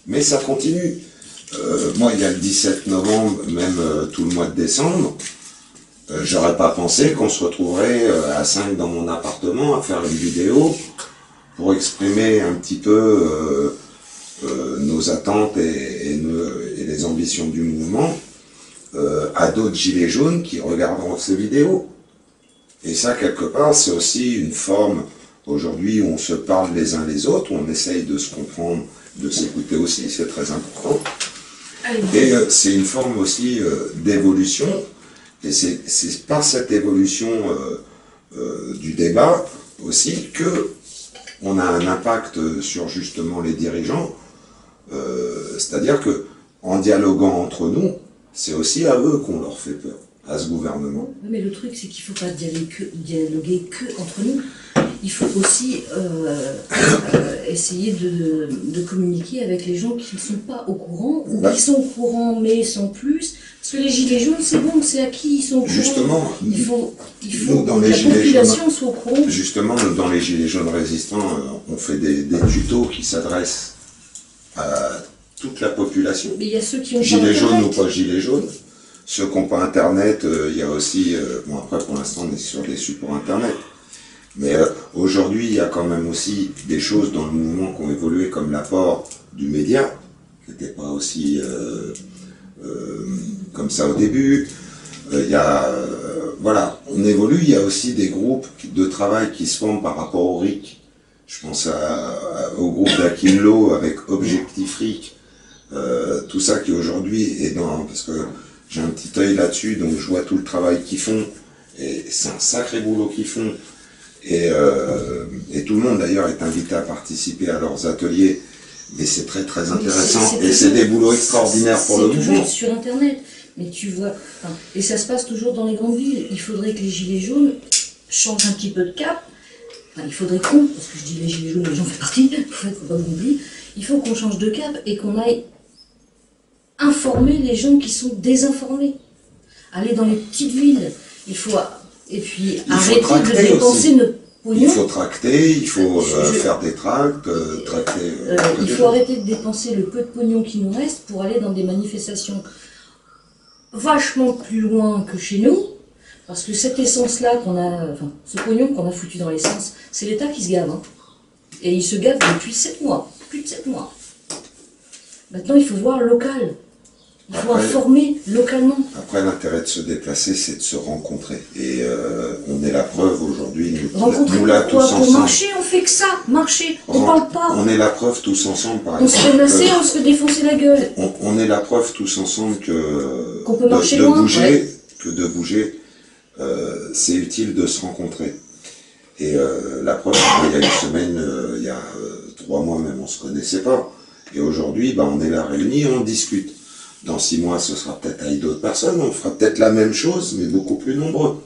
mais ça continue. Moi, il y a le 17 novembre, même tout le mois de décembre, j'aurais pas pensé qu'on se retrouverait à 5 dans mon appartement à faire une vidéo pour exprimer un petit peu nos attentes et les ambitions du mouvement à d'autres gilets jaunes qui regarderont ces vidéos. Et ça, quelque part, c'est aussi une forme, aujourd'hui, où on se parle les uns les autres, où on essaye de se comprendre, de s'écouter aussi, c'est très important. Et c'est une forme aussi d'évolution, et c'est par cette évolution du débat aussi que on a un impact sur justement les dirigeants, c'est-à-dire que en dialoguant entre nous, c'est aussi à eux qu'on leur fait peur, à ce gouvernement. Mais le truc, c'est qu'il ne faut pas dialoguer que entre nous. Il faut aussi essayer de communiquer avec les gens qui ne sont pas au courant, ou qui sont au courant mais sans plus. Parce que les gilets jaunes, c'est bon, c'est acquis, ils sont au courant. Justement, il faut nous, dans que les la gilets population jaunes, soit au courant. justement, dans les gilets jaunes résistants, on fait des tutos qui s'adressent à toute la population. Mais il y a ceux qui ont Gilets pas jaunes ou Internet. pas gilets jaunes. Ceux qui n'ont pas Internet, il y a aussi... bon, après, pour l'instant, on est sur des supports Internet. Mais aujourd'hui, il y a quand même aussi des choses dans le mouvement qui ont évolué, comme l'apport du média, qui n'était pas aussi comme ça au début. Il y a... voilà, on évolue. Il y a aussi des groupes de travail qui se forment par rapport au RIC. Je pense au groupe d'Aquillo avec Objectif RIC. Tout ça qui aujourd'hui est dans... Parce que j'ai un petit œil là-dessus, donc je vois tout le travail qu'ils font. Et c'est un sacré boulot qu'ils font. Et tout le monde d'ailleurs est invité à participer à leurs ateliers. Mais c'est très très intéressant. Et c'est des boulots extraordinaires pour le C'est toujours mouvement. sur Internet. Mais tu vois, enfin, et ça se passe toujours dans les grandes villes. Il faudrait que les gilets jaunes changent un petit peu de cap. Enfin, il faudrait qu'on, parce que je dis les gilets jaunes, les gens font partie, en fait, faut pas qu'on oublie. Il faut qu'on change de cap et qu'on aille informer les gens qui sont désinformés. Aller dans les petites villes. Il faut, et puis Il faut arrêter de tracter dépenser aussi. notre pognon. Il faut tracter, il faut Je- faire des tracts, tracter... Il faut arrêter de dépenser le peu de pognon qui nous reste pour aller dans des manifestations vachement plus loin que chez nous, parce que cette essence-là qu'on a, enfin, ce pognon qu'on a foutu dans l'essence, c'est l'État qui se gave. Hein. Et il se gave depuis 7 mois, plus de 7 mois. Maintenant, il faut voir local. Il faut Après- informer localement. Après, l'intérêt de se déplacer, c'est de se rencontrer. Et on est la preuve aujourd'hui, Rencontrer nous là, tous pourquoi? Pour ensemble. marcher, on fait que ça, marcher. On Ren- parle pas. On est la preuve tous ensemble, par On se fait exemple. masser, on se fait défoncer la gueule. On est la preuve tous ensemble que Qu'on peut marcher de loin, bouger, ouais. que de bouger, c'est utile de se rencontrer. Et la preuve, il y a une semaine, il y a 3 mois même, on se connaissait pas. Et aujourd'hui, on est là réunis, on discute. Dans 6 mois, ce sera peut-être avec d'autres personnes, on fera peut-être la même chose, mais beaucoup plus nombreux.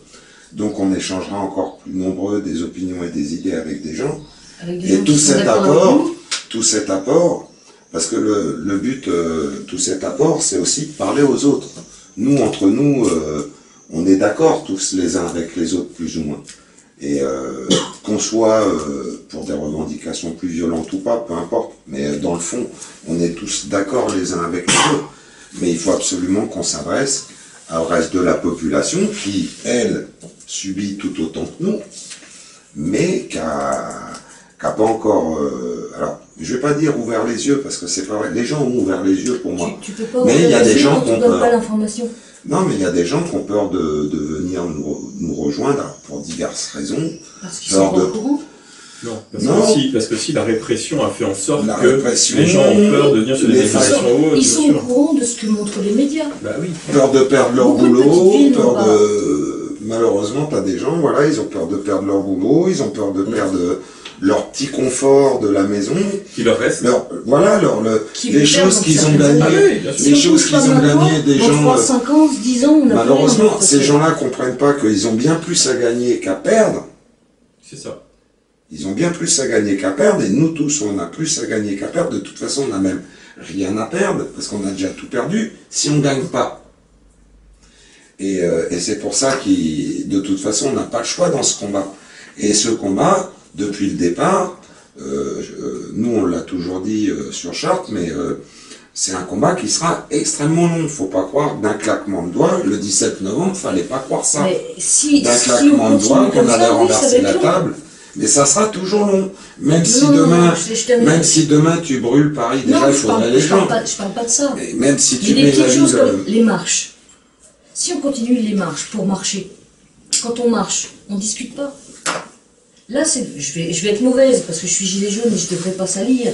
Donc on échangera encore plus nombreux des opinions et des idées avec des gens. Avec des Et gens qui sont d'accord avec nous. tout cet apport, parce que le but, tout cet apport, c'est aussi de parler aux autres. Nous, entre nous, on est d'accord tous les uns avec les autres, plus ou moins. Et qu'on soit pour des revendications plus violentes ou pas, peu importe. Mais dans le fond, on est tous d'accord les uns avec les autres. Mais il faut absolument qu'on s'adresse au reste de la population qui, elle, subit tout autant que nous, mais qui a pas encore... alors, je vais pas dire ouvert les yeux, parce que c'est pas vrai. Les gens ont ouvert les yeux pour moi. Tu peux pas Mais il y a des gens qui qui ont donnent peur. pas l'information. Non, mais il y a des gens qui ont peur de venir nous rejoindre, alors, pour diverses raisons. Parce qu'ils sont pas au courant. Non, Non. parce que si la répression a fait en sorte La que répression, les gens ont peur de venir sur des les manifestations ou autres, Ils bien sont au sûr. courant de ce que montrent les médias. Bah oui. Peur de perdre leur Beaucoup de boulot, petites villes n'ont peur pas. de... Malheureusement, t'as des gens, voilà, ils ont peur de perdre leur boulot, ils ont peur de perdre leur petit confort de la maison, Qui leur reste. voilà, Qui les le perdent choses dans qu'ils ont certaines gagnées, Ah années. oui, bien sûr. les choses qu'ils ont gagnées, des dans gens... 3, 5 ans, 10 ans, on a Malheureusement, ces gens-là comprennent pas qu'ils ont bien plus à gagner qu'à perdre. C'est ça. Ils ont bien plus à gagner qu'à perdre, et nous tous, on a plus à gagner qu'à perdre. De toute façon, on n'a même rien à perdre, parce qu'on a déjà tout perdu, si on ne gagne pas. Et c'est pour ça que, de toute façon, on n'a pas le choix dans ce combat. Et ce combat, depuis le départ, nous, on l'a toujours dit sur Chartres, mais c'est un combat qui sera extrêmement long. Faut pas croire d'un claquement de doigts, le 17 novembre, fallait pas croire ça. Mais si D'un on claquement de doigts, continue qu'on comme allait ça, oui, ça va renverser être la long. table. Mais ça sera toujours long. Même si Non, demain, je termine. même si demain tu brûles Paris, déjà Non, il faudrait les gens. je parle pas de ça. Mais même si Il tu y a des mets la petites choses ville, comme les marches. Si on continue les marches pour marcher, quand on marche, on discute pas. Là, je vais être mauvaise parce que je suis gilet jaune et je devrais pas salir.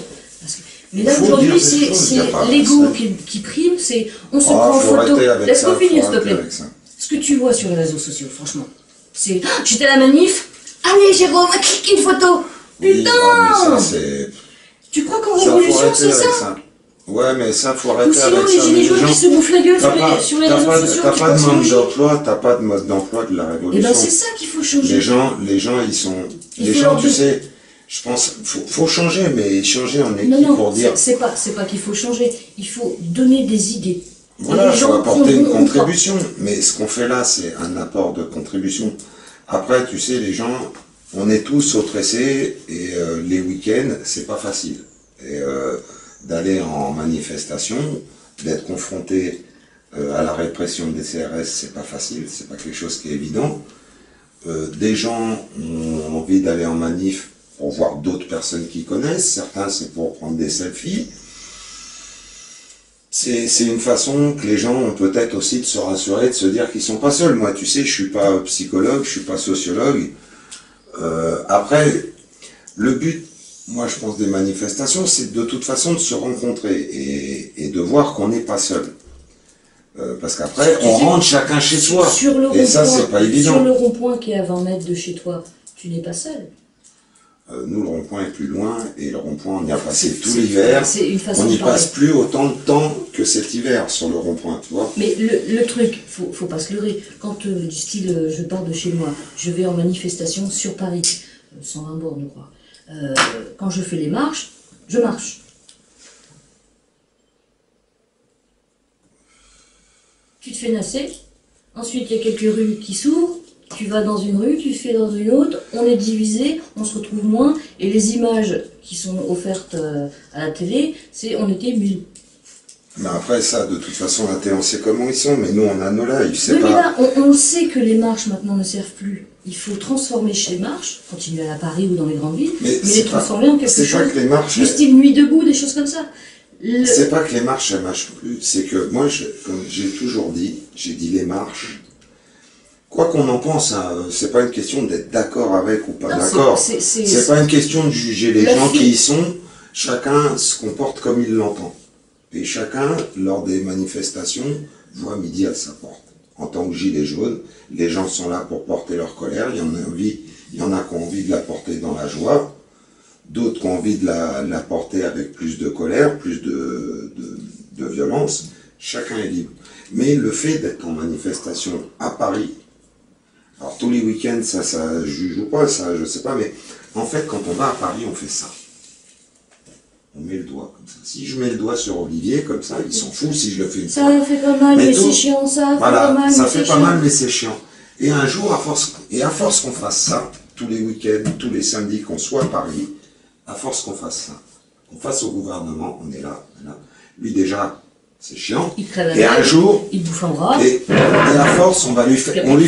Mais là, Faut aujourd'hui, dire des choses, c'est y a pas l'ego ça. qui prime, c'est on se Ah, prend en faut photo. arrêter avec Laisse-moi ça, finir, faut s'il te plaît. arrêter avec ça. Ce que tu vois sur les réseaux sociaux, franchement, c'est j'étais à la manif, allez Jérôme, clique une photo. Oui, Putain, non, mais ça c'est. tu crois qu'en Ça, faut révolution, arrêter c'est avec ça? ça. Ouais, mais ça, faut Ou arrêter sinon, avec les ça. gilets Mais jaunes les qui gens- se bouffent la gueule T'as sur les pas réseaux de- sociaux, t'as qui pas de pensent mode logique. d'emploi, t'as pas de mode d'emploi de la Et révolution. ben c'est ça qu'il faut changer. Les gens, ils sont. Il Les faut gens, leur tu donner- sais, je pense, faut changer, mais changer en équipe Non, non, pour dire. c'est pas qu'il faut changer, il faut donner des idées. Voilà, Et il les faut gens apporter une prendront ou pas. contribution. Mais ce qu'on fait là, c'est un apport de contribution. Après, tu sais, les gens, on est tous au tressé et les week-ends, c'est pas facile. Et d'aller en manifestation, d'être confronté à la répression des CRS, c'est pas facile, c'est pas quelque chose qui est évident. Des gens ont envie d'aller en manif pour voir d'autres personnes qu'ils connaissent. Certains, c'est pour prendre des selfies. C'est une façon que les gens ont peut-être aussi de se rassurer, de se dire qu'ils sont pas seuls. Moi, tu sais, je suis pas psychologue, je suis pas sociologue. Après, le but, moi, je pense des manifestations, c'est de toute façon de se rencontrer et de voir qu'on n'est pas seul. Parce qu'après, Tu on sais, rentre chacun chez soi. Sur le Et ça, rond-point- c'est pas évident. Sur le rond-point qui est à 20 mètres de chez toi, tu n'es pas seul. Nous, le rond-point est plus loin, et le rond-point, on y a passé C'est- tout c'est- l'hiver. c'est une façon On n'y de parler. passe plus autant de temps que cet hiver sur le rond-point, tu vois. Mais le truc, faut pas se leurrer. Quand du style, je pars de chez moi, je vais en manifestation sur Paris, 120 bornes, je crois. Quand je fais les marches, je marche. Tu te fais nasser. Ensuite, il y a quelques rues qui s'ouvrent. Tu vas dans une rue, tu fais dans une autre. On est divisé, on se retrouve moins. Et les images qui sont offertes à la télé, c'est on était 1000. Mais après, ça, de toute façon, la télé, on sait comment ils sont, mais nous, on a nos lives, c'est Oui, mais pas... là, on sait que les marches maintenant ne servent plus. Il faut transformer ces marches, continuer à Paris ou dans les grandes villes, mais c'est les pas- transformer en quelque C'est pas chose que les marches... du style nuit debout, des choses comme ça. C'est pas que les marches, elles marchent plus, c'est que moi, comme j'ai toujours dit, j'ai dit les marches. Quoi qu'on en pense, hein, c'est pas une question d'être d'accord avec ou pas Non, d'accord. c'est- C'est pas une question de juger les La gens fille- qui y sont. Chacun se comporte comme il l'entend. Et chacun, lors des manifestations, voit midi à sa porte. En tant que gilet jaune, les gens sont là pour porter leur colère. Il y en a qui ont envie de la porter dans la joie. D'autres qui ont envie de la porter avec plus de colère, plus de violence. Chacun est libre. Mais le fait d'être en manifestation à Paris, alors tous les week-ends, ça juge ou pas, ça je sais pas, mais En fait, quand on va à Paris, on fait ça. On met le doigt comme ça. Si je mets le doigt sur Olivier, comme ça, il s'en fout si je le fais une fois. Ça fait pas mal, mais tout, c'est chiant, ça fait voilà, pas mal, ça mais fait c'est pas chiant. mal, mais c'est chiant. Et un jour, à force qu'on fasse ça, tous les week-ends, tous les samedis, qu'on soit à Paris, à force qu'on fasse ça, qu'on fasse au gouvernement, on est là. Lui déjà, c'est chiant. Il crève Et la un gueule, jour, il bouffe un bras. et à force, on lui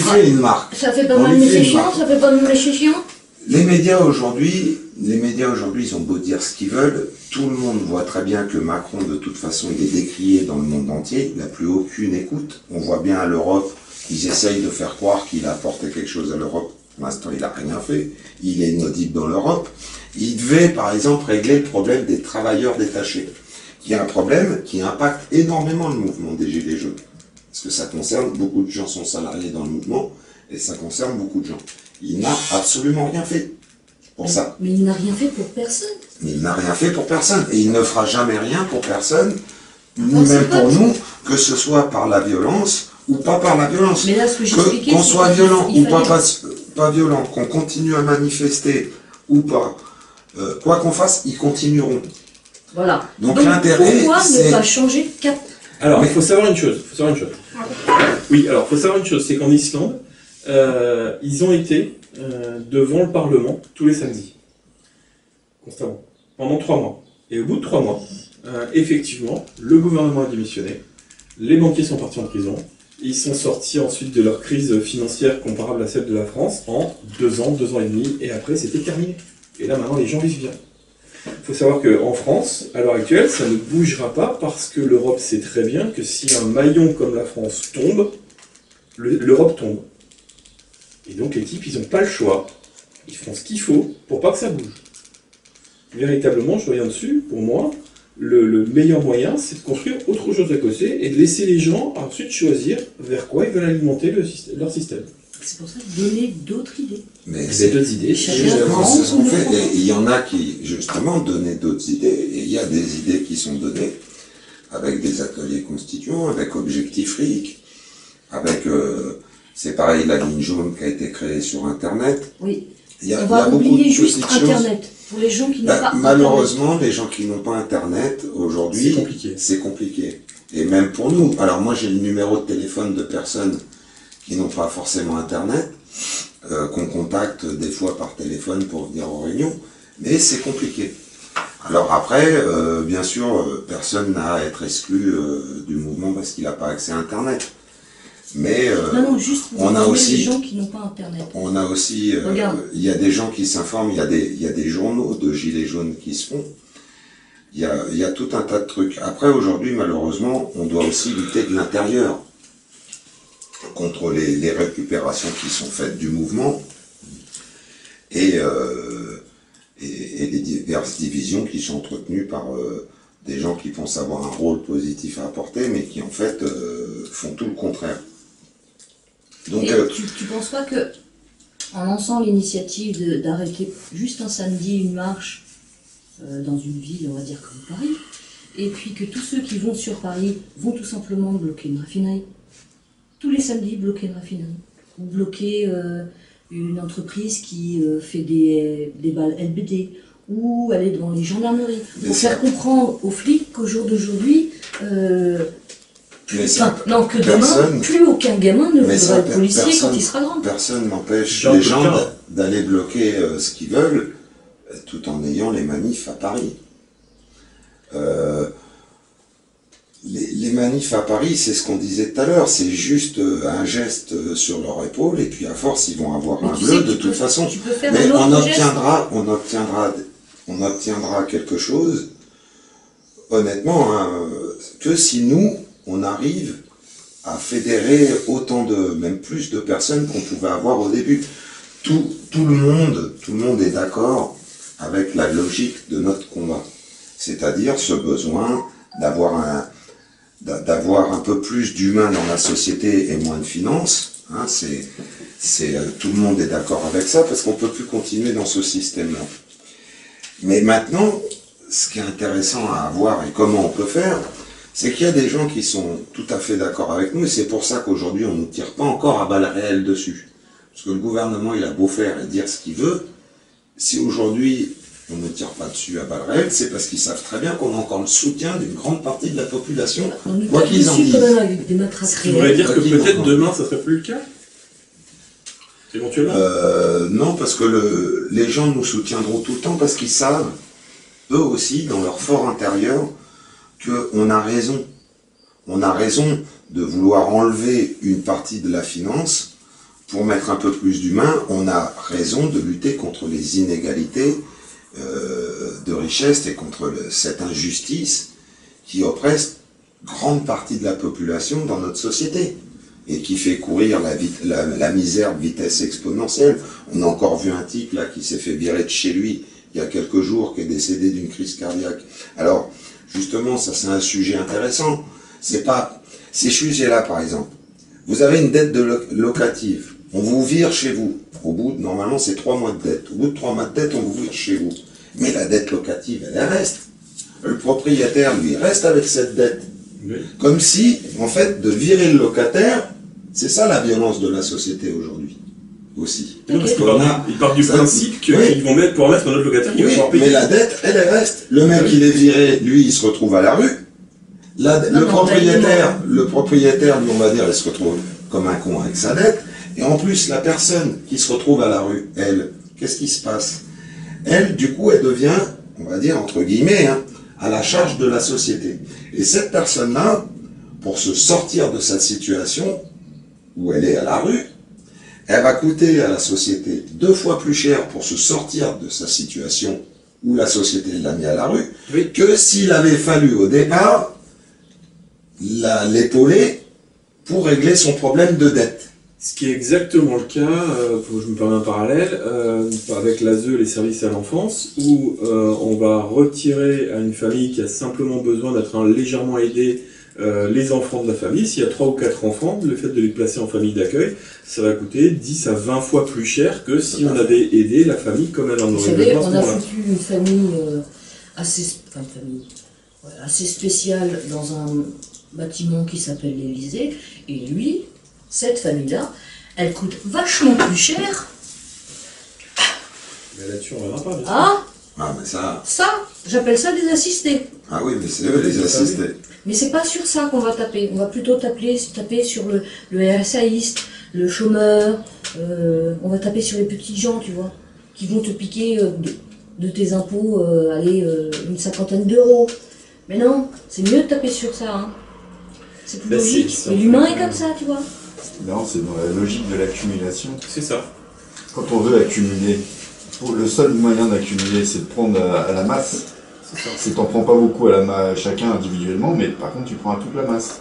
fait une marque. Ça fait pas On mal, lui mais fait c'est une chiant, marque. ça fait pas mal, mais c'est chiant. Les médias aujourd'hui, ils ont beau dire ce qu'ils veulent, tout le monde voit très bien que Macron, de toute façon, il est décrié dans le monde entier, il n'a plus aucune écoute. On voit bien à l'Europe, ils essayent de faire croire qu'il a apporté quelque chose à l'Europe. Pour l'instant, il n'a rien fait. Il est inaudible dans l'Europe. Il devait, par exemple, régler le problème des travailleurs détachés, qui est un problème qui impacte énormément le mouvement des Gilets jaunes. Parce que ça concerne, beaucoup de gens sont salariés dans le mouvement, et ça concerne beaucoup de gens. Il n'a absolument rien fait pour ça. Mais il n'a rien fait pour personne. Mais il n'a rien fait pour personne. Et il ne fera jamais rien pour personne, ni Non, c'est même pas pour tout. nous, que ce soit par la violence ou pas par la violence. Mais là, ce que j'expliquais, Qu'on c'est soit qu'il violent ou fallait- pas violent, qu'on continue à manifester ou pas, quoi qu'on fasse, ils continueront. Voilà. Donc l'intérêt, pourquoi c'est... ne pas changer de cap? Alors, Mais- il faut savoir une chose. Oui, alors, il faut savoir une chose, c'est qu'en Islande, ils ont été devant le Parlement tous les samedis. Constamment. Pendant 3 mois. Et au bout de 3 mois, effectivement, le gouvernement a démissionné, les banquiers sont partis en prison, ils sont sortis ensuite de leur crise financière comparable à celle de la France en 2 ans, 2 ans et demi, et après c'était terminé. Et là maintenant les gens vivent bien. Il faut savoir qu'en France, à l'heure actuelle, ça ne bougera pas parce que l'Europe sait très bien que si un maillon comme la France tombe, l'Europe tombe. Et donc les types, ils n'ont pas le choix. Ils font ce qu'il faut pour pas que ça bouge. Véritablement, je reviens dessus, pour moi, le meilleur moyen, c'est de construire autre chose à côté et de laisser les gens ensuite choisir vers quoi ils veulent alimenter leur système. C'est pour ça de donner d'autres idées. Mais C'est d'autres idées. Chacun justement, prend c'est ce qu'on ou fait. ne Et il y en a qui, justement, donnaient d'autres idées. Et il y a des idées qui sont données avec des ateliers constituants, avec Objectif RIC, avec, c'est pareil, la ligne jaune qui a été créée sur Internet. Oui. Il y a On va beaucoup oublier de juste petites choses. Internet. Pour les gens qui n'ont Bah, pas malheureusement, les gens qui n'ont pas Internet, aujourd'hui, C'est compliqué. c'est compliqué. Et même pour nous. Alors moi, j'ai le numéro de téléphone de personnes qui n'ont pas forcément Internet, qu'on contacte des fois par téléphone pour venir aux réunions, mais c'est compliqué. Alors après, bien sûr, personne n'a à être exclu du mouvement parce qu'il n'a pas accès à Internet. Mais Non, juste pour on a informer aussi- les gens qui n'ont pas Internet. on a aussi, Regarde. il y a des gens qui s'informent, il y a des journaux de gilets jaunes qui se font. Il y a tout un tas de trucs. Après, aujourd'hui, malheureusement, on doit aussi lutter de l'intérieur contre les récupérations qui sont faites du mouvement et les diverses divisions qui sont entretenues par des gens qui pensent avoir un rôle positif à apporter, mais qui en fait font tout le contraire. Donc, Et tu penses pas que, en lançant l'initiative d'arrêter juste un samedi une marche dans une ville, on va dire comme Paris, et puis que tous ceux qui vont sur Paris vont tout simplement bloquer une raffinerie, tous les samedis bloquer une raffinerie, ou bloquer une entreprise qui fait des balles LBD, ou aller devant les gendarmeries, Mais pour ça- faire comprendre aux flics qu'au jour d'aujourd'hui, mais ça, non, que demain, personne- plus aucun gamin ne Mais ça, voudra être policier personne- quand il sera grand. personne n'empêche Jean les gens Coquin. d'aller bloquer ce qu'ils veulent, tout en ayant les manifs à Paris. Les manifs à Paris, c'est ce qu'on disait tout à l'heure, c'est juste un geste sur leur épaule, et puis à force, ils vont avoir Mais un tu bleu sais que de tu toute peux- façon. Tu peux faire Mais un autre geste. on obtiendra quelque chose, honnêtement, hein, que si nous, on arrive à fédérer autant de, même plus de personnes qu'on pouvait avoir au début. Tout le monde est d'accord avec la logique de notre combat. C'est-à-dire ce besoin d'avoir un peu plus d'humain dans la société et moins de finances. Hein, tout le monde est d'accord avec ça parce qu'on peut plus continuer dans ce système-là. Mais maintenant, ce qui est intéressant à voir et comment on peut faire, c'est qu'il y a des gens qui sont tout à fait d'accord avec nous et c'est pour ça qu'aujourd'hui on ne tire pas encore à balles réelles dessus. Parce que le gouvernement, il a beau faire et dire ce qu'il veut, si aujourd'hui on ne tire pas dessus à balles réelles, c'est parce qu'ils savent très bien qu'on a encore le soutien d'une grande partie de la population, On nous quoi tape qu'ils en dessus quand disent. même avec des matraques Ce qui voudrait dire que Quoi qu'il en peut-être soit. demain, ça serait plus le cas. Éventuellement. Non, parce que les gens nous soutiendront tout le temps parce qu'ils savent, eux aussi, dans leur fort intérieur, qu'on a raison. On a raison de vouloir enlever une partie de la finance pour mettre un peu plus d'humain. On a raison de lutter contre les inégalités de richesse et contre cette injustice qui oppresse grande partie de la population dans notre société et qui fait courir la misère de vitesse exponentielle. On a encore vu un type là qui s'est fait virer de chez lui il y a quelques jours, qui est décédé d'une crise cardiaque. Alors, justement, ça c'est un sujet intéressant. C'est pas ces sujets-là, par exemple. Vous avez une dette locative. On vous vire chez vous. Au bout de, normalement, c'est 3 mois de dette. Au bout de 3 mois de dette, on vous vire chez vous. Mais la dette locative, elle reste. Le propriétaire, lui, reste avec cette dette. Oui. Comme si, en fait, de virer le locataire, c'est ça la violence de la société aujourd'hui. Aussi. Non, parce Ok. qu'ils partent du Ça, principe qu'ils oui. vont pouvoir mettre un autre locataire qui va Oui, pouvoir payer. mais la dette, elle reste. Le mec, il est viré, lui, il se retrouve à la rue. Le propriétaire, lui, on va dire, il se retrouve comme un con avec sa dette. Et en plus, la personne qui se retrouve à la rue, elle, qu'est-ce qui se passe? Elle, du coup, elle devient, on va dire, entre guillemets, à la charge de la société. Et cette personne-là, pour se sortir de cette situation où elle est à la rue, elle va coûter à la société 2 fois plus cher pour se sortir de sa situation où la société l'a mis à la rue, Oui. que s'il avait fallu au départ l'épauler pour régler son problème de dette. Ce qui est exactement le cas, je me permets un parallèle, avec l'ASE, les services à l'enfance, où on va retirer à une famille qui a simplement besoin d'être légèrement aidée les enfants de la famille. S'il y a 3 ou 4 enfants, le fait de les placer en famille d'accueil, ça va coûter 10 à 20 fois plus cher que si on avait aidé la famille comme elle en Vous aurait savez, besoin à ce on a moment-là. foutu une famille assez spéciale dans un bâtiment qui s'appelle l'Élysée, et lui, cette famille-là, elle coûte vachement plus cher. Mais là-dessus, on ne reviendra pas. bien sûr. Ah, Ah, mais ça, j'appelle ça des assistés. ah oui, mais c'est eux les assistés. Mais c'est pas sur ça qu'on va taper. On va plutôt taper sur le RSAiste, le chômeur. On va taper sur les petits gens, tu vois, qui vont te piquer de tes impôts, une 50aine d'euros. Mais non, c'est mieux de taper sur ça. Hein. C'est plus Bah, logique. c'est- Mais l'humain est comme ça, tu vois. Non, c'est dans la logique de l'accumulation. C'est ça. Quand on veut accumuler, le seul moyen d'accumuler, c'est de prendre à la masse. C'est ça. C'est t'en prends pas beaucoup à chacun individuellement, mais par contre tu prends à toute la masse.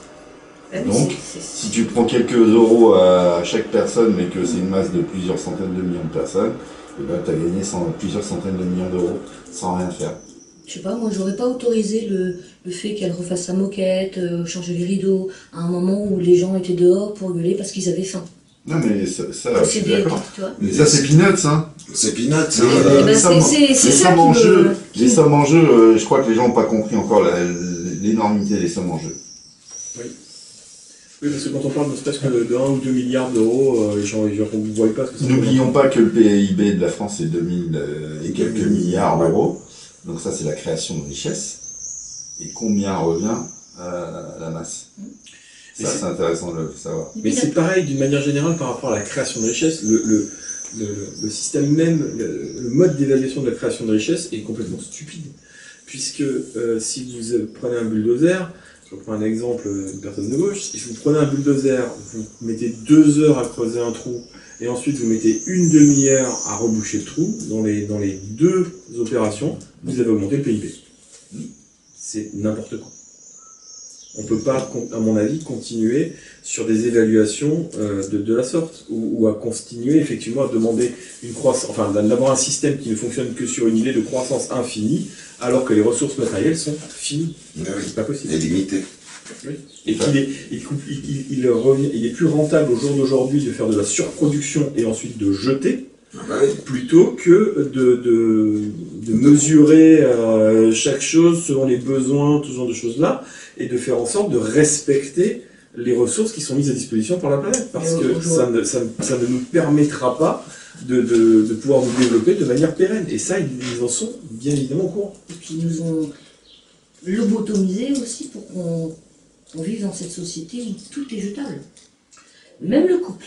Donc, si tu prends quelques euros à chaque personne, mais que c'est une masse de plusieurs centaines de millions de personnes, et ben, tu as gagné plusieurs centaines de millions d'euros sans rien faire. Je sais pas, moi j'aurais pas autorisé le fait qu'elle refasse sa moquette, changer les rideaux, à un moment où les gens étaient dehors pour gueuler parce qu'ils avaient faim. Non, mais ça je suis C'est d'accord. tu vois. Mais ça, c'est peanuts, hein. C'est peanuts. Mais, Eh ben, les sommes- c'est les ça sommes qui en me- jeu, qui- les sommes en jeu, je crois que les gens n'ont pas compris encore l'énormité des sommes en jeu. Oui, parce que quand on parle ne serait-ce que de 1 ou 2 milliards d'euros, les gens ne voient pas ce que ça N'oublions pas que le PIB de la France est 2000 et quelques milliards d'euros. Donc ça, c'est la création de richesse. Et combien revient à la masse? Et Ça, c'est- c'est intéressant de le savoir. Mais c'est pareil d'une manière générale par rapport à la création de richesse. Le système même, le mode d'évaluation de la création de richesse est complètement stupide. Puisque si vous prenez un bulldozer, je prends un exemple d'une personne de gauche, si vous prenez un bulldozer, vous mettez 2 heures à creuser un trou, et ensuite vous mettez une demi-heure à reboucher le trou, dans les 2 opérations, vous avez augmenté le PIB. C'est n'importe quoi. On ne peut pas, à mon avis, continuer sur des évaluations de la sorte, ou à continuer effectivement à demander une croissance, enfin d'avoir un système qui ne fonctionne que sur une idée de croissance infinie, alors que les ressources matérielles sont finies. C'est pas possible. Et limité. Oui. Et il est plus rentable au jour d'aujourd'hui de faire de la surproduction et ensuite de jeter, Ah bah oui. plutôt que de mesurer chaque chose selon les besoins, tout ce genre de choses-là, et de faire en sorte de respecter les ressources qui sont mises à disposition par la planète. Parce Mais que ça ne nous permettra pas, de pouvoir nous développer de manière pérenne. Et ça, ils en sont bien évidemment au courant. Et puis ils nous ont lobotomisés aussi pour qu'on vive dans cette société où tout est jetable. Même le couple.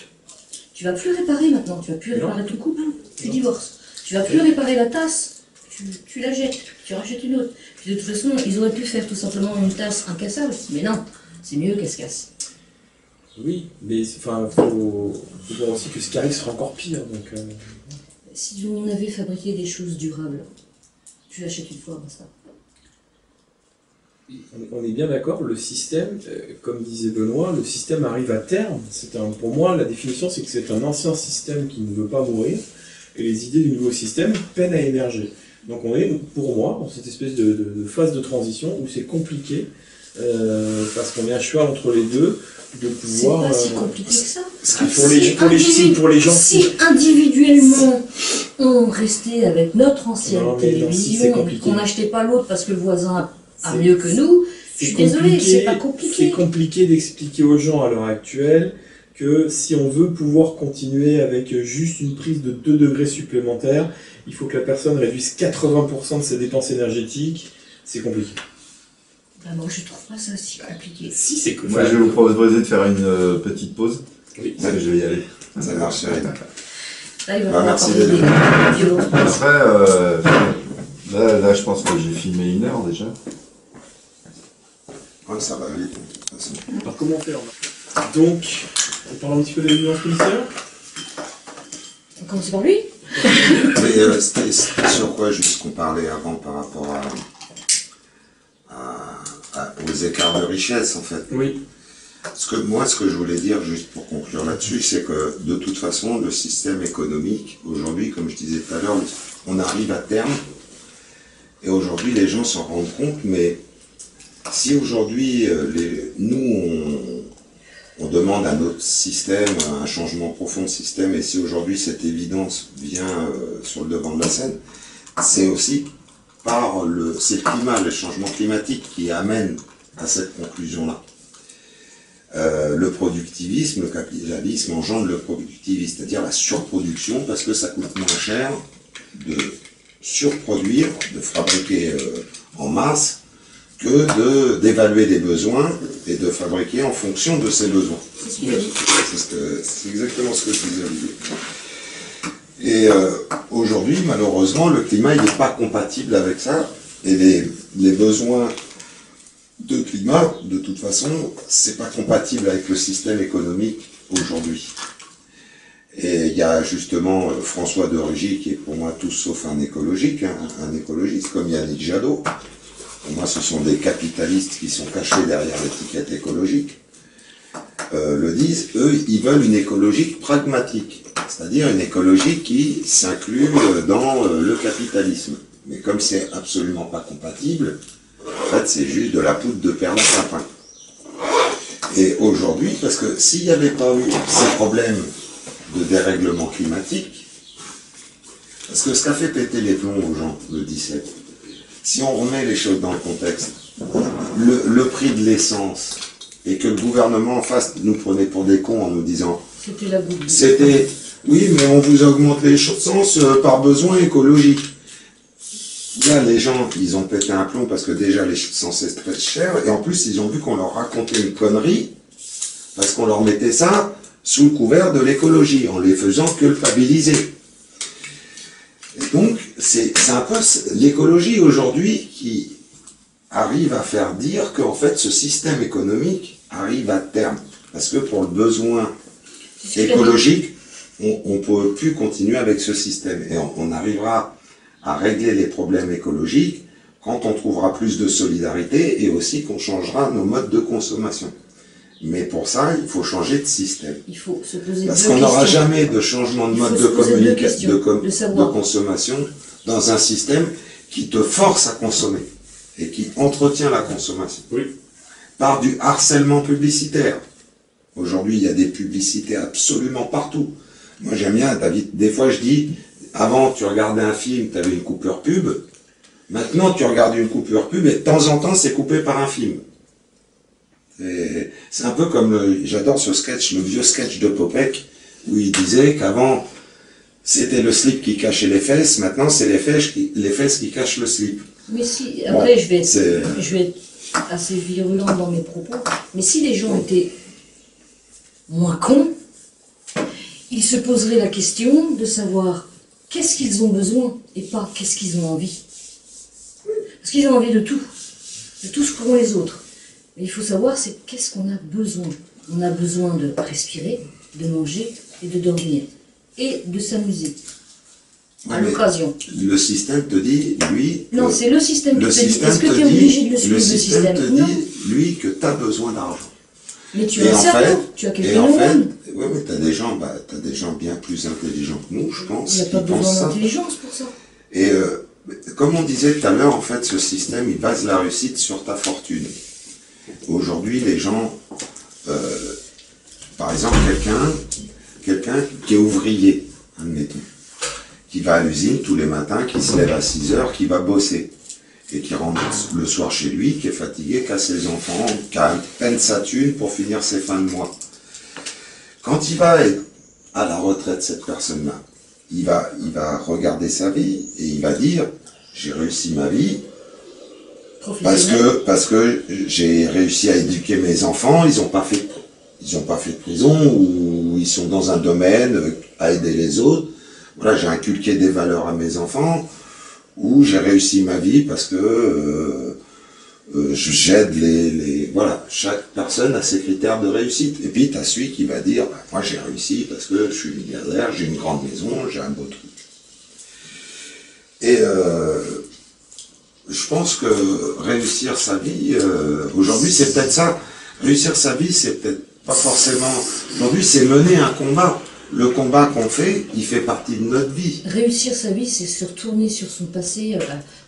Tu vas plus réparer maintenant, tu vas plus réparer ton couple, tu divorces. Tu vas plus réparer la tasse, tu la jettes, tu rachètes une autre. Puis de toute façon, ils auraient pu faire tout simplement une tasse incassable, mais non, c'est mieux qu'elle se casse. Oui, mais enfin, faut voir aussi que ce qui arrive sera encore pire. Donc, Si on avait fabriqué des choses durables, tu l'achètes une fois, basta. on est bien d'accord, le système, comme disait Benoît, le système arrive à terme. Pour moi, la définition, c'est que c'est un ancien système qui ne veut pas mourir, et les idées du nouveau système peinent à émerger. Donc on est, pour moi, dans cette espèce de phase de transition où c'est compliqué, parce qu'on est à cheval entre les deux, de pouvoir... C'est pas si compliqué que ça. Pour les gens si individuellement on restait avec notre ancienne télévision, qu'on n'achetait pas l'autre parce que le voisin a mieux que nous, je suis désolée, c'est pas compliqué. C'est compliqué d'expliquer aux gens à l'heure actuelle que si on veut pouvoir continuer avec juste une prise de 2 degrés supplémentaires, il faut que la personne réduise 80% de ses dépenses énergétiques. C'est compliqué. Bah moi je trouve pas ça si compliqué. Si, c'est compliqué. Moi, je vais vous proposer de faire une petite pause. Oui, Parce que je vais y aller. Ça marche, Cyril. Là, il va falloir merci parler des violences. Après, là, je pense que j'ai filmé 1 heure déjà. Ouais, ça va vite, de toute façon. Alors comment faire là? Donc, on parle un petit peu des violences policières. On commence par lui. Mais c'était sur quoi juste qu'on parlait avant par rapport aux écarts de richesse en fait. Oui. Ce que je voulais dire juste pour conclure là-dessus, c'est que de toute façon, le système économique, aujourd'hui, comme je disais tout à l'heure, on arrive à terme, et aujourd'hui les gens s'en rendent compte, mais si aujourd'hui, on demande à notre système un changement profond de système, et si aujourd'hui cette évidence vient sur le devant de la scène, c'est aussi c'est le climat, le changement climatique qui amène à cette conclusion-là. Le productivisme, le capitalisme engendre le productivisme, c'est-à-dire la surproduction, parce que ça coûte moins cher de surproduire, de fabriquer en masse, que d'évaluer des besoins et de fabriquer en fonction de ces besoins. C'est ce qu'il a dit. C'est exactement ce que je disais, Olivier. Et aujourd'hui, malheureusement, le climat il n'est pas compatible avec ça, et les besoins de climat, de toute façon, c'est pas compatible avec le système économique aujourd'hui. Et il y a justement François de Rugy, qui est pour moi tout sauf un écologiste, comme Yannick Jadot. Pour moi, ce sont des capitalistes qui sont cachés derrière l'étiquette écologique. Le disent, eux, ils veulent une écologie pragmatique, c'est-à-dire une écologie qui s'inclut dans le capitalisme. Mais comme c'est absolument pas compatible, en fait, c'est juste de la poudre de perlimpinpin. Et aujourd'hui, parce que s'il n'y avait pas eu ces problèmes de dérèglement climatique, parce que ce qu'a fait péter les plombs aux gens, le 17, si on remet les choses dans le contexte, le prix de l'essence, et que le gouvernement en face nous prenait pour des cons en nous disant C'était la goutte. Oui, mais on vous augmente les l'essence par besoin écologique. Là, les gens, ils ont pété un plomb parce que déjà l'essence est très chère, et en plus, ils ont vu qu'on leur racontait une connerie, parce qu'on leur mettait ça sous le couvert de l'écologie, en les faisant culpabiliser. Et donc, c'est un peu l'écologie aujourd'hui qui arrive à faire dire qu'en fait, ce système économique arrive à terme. Parce que pour le besoin écologique, on ne peut plus continuer avec ce système. Et on arrivera à régler les problèmes écologiques quand on trouvera plus de solidarité et aussi qu'on changera nos modes de consommation. Mais pour ça, il faut changer de système. Il faut se poser parce qu'on n'aura jamais de changement de mode de consommation dans un système qui te force à consommer et qui entretient la consommation. Oui. Par du harcèlement publicitaire. Aujourd'hui, il y a des publicités absolument partout. Moi, j'aime bien, David, des fois je dis, avant, tu regardais un film, tu avais une coupure pub. Maintenant, tu regardes une coupure pub et de temps en temps, c'est coupé par un film. C'est un peu comme, j'adore ce sketch, le vieux sketch de Popek, où il disait qu'avant, C'était le slip qui cachait les fesses, maintenant c'est les fesses qui cachent le slip. Mais si, après Bon, je vais être assez virulente dans mes propos, mais si les gens étaient moins cons, ils se poseraient la question de savoir qu'est-ce qu'ils ont besoin et pas qu'est-ce qu'ils ont envie. Parce qu'ils ont envie de tout ce qu'ont les autres. Mais il faut savoir c'est qu'est-ce qu'on a besoin. On a besoin de respirer, de manger et de dormir. Et de s'amuser. À l'occasion. Le système te dit, lui... Non, c'est le système qui te dit. Est-ce que tu es obligé de le suivre, le système? te dit, lui, que tu as besoin d'argent. Mais tu as un cerveau, tu as quelqu'un au monde. Oui, mais tu as des gens bien plus intelligents que nous, je pense. Il n'y a pas besoin d'intelligence pour ça. Et comme on disait tout à l'heure, en fait, ce système, il base la réussite sur ta fortune. Aujourd'hui, les gens... par exemple, quelqu'un qui est ouvrier, admettons, qui va à l'usine tous les matins, qui se lève à 6 heures, qui va bosser, et qui rentre le soir chez lui, qui est fatigué, qui a ses enfants, qui a à peine sa thune pour finir ses fins de mois. Quand il va être à la retraite, cette personne-là, il va regarder sa vie, et il va dire, j'ai réussi ma vie, parce que j'ai réussi à éduquer mes enfants, ils n'ont pas fait de prison, ou ils sont dans un domaine à aider les autres. Voilà, j'ai inculqué des valeurs à mes enfants, ou j'ai réussi ma vie parce que j'aide Voilà, chaque personne a ses critères de réussite. Et puis, tu as celui qui va dire, bah, moi j'ai réussi parce que je suis milliardaire, j'ai une grande maison, j'ai un beau truc. Et je pense que réussir sa vie, aujourd'hui, c'est peut-être ça. Réussir sa vie, c'est peut-être pas forcément... Aujourd'hui, c'est mener un combat. Le combat qu'on fait, il fait partie de notre vie. Réussir sa vie, c'est se retourner sur son passé,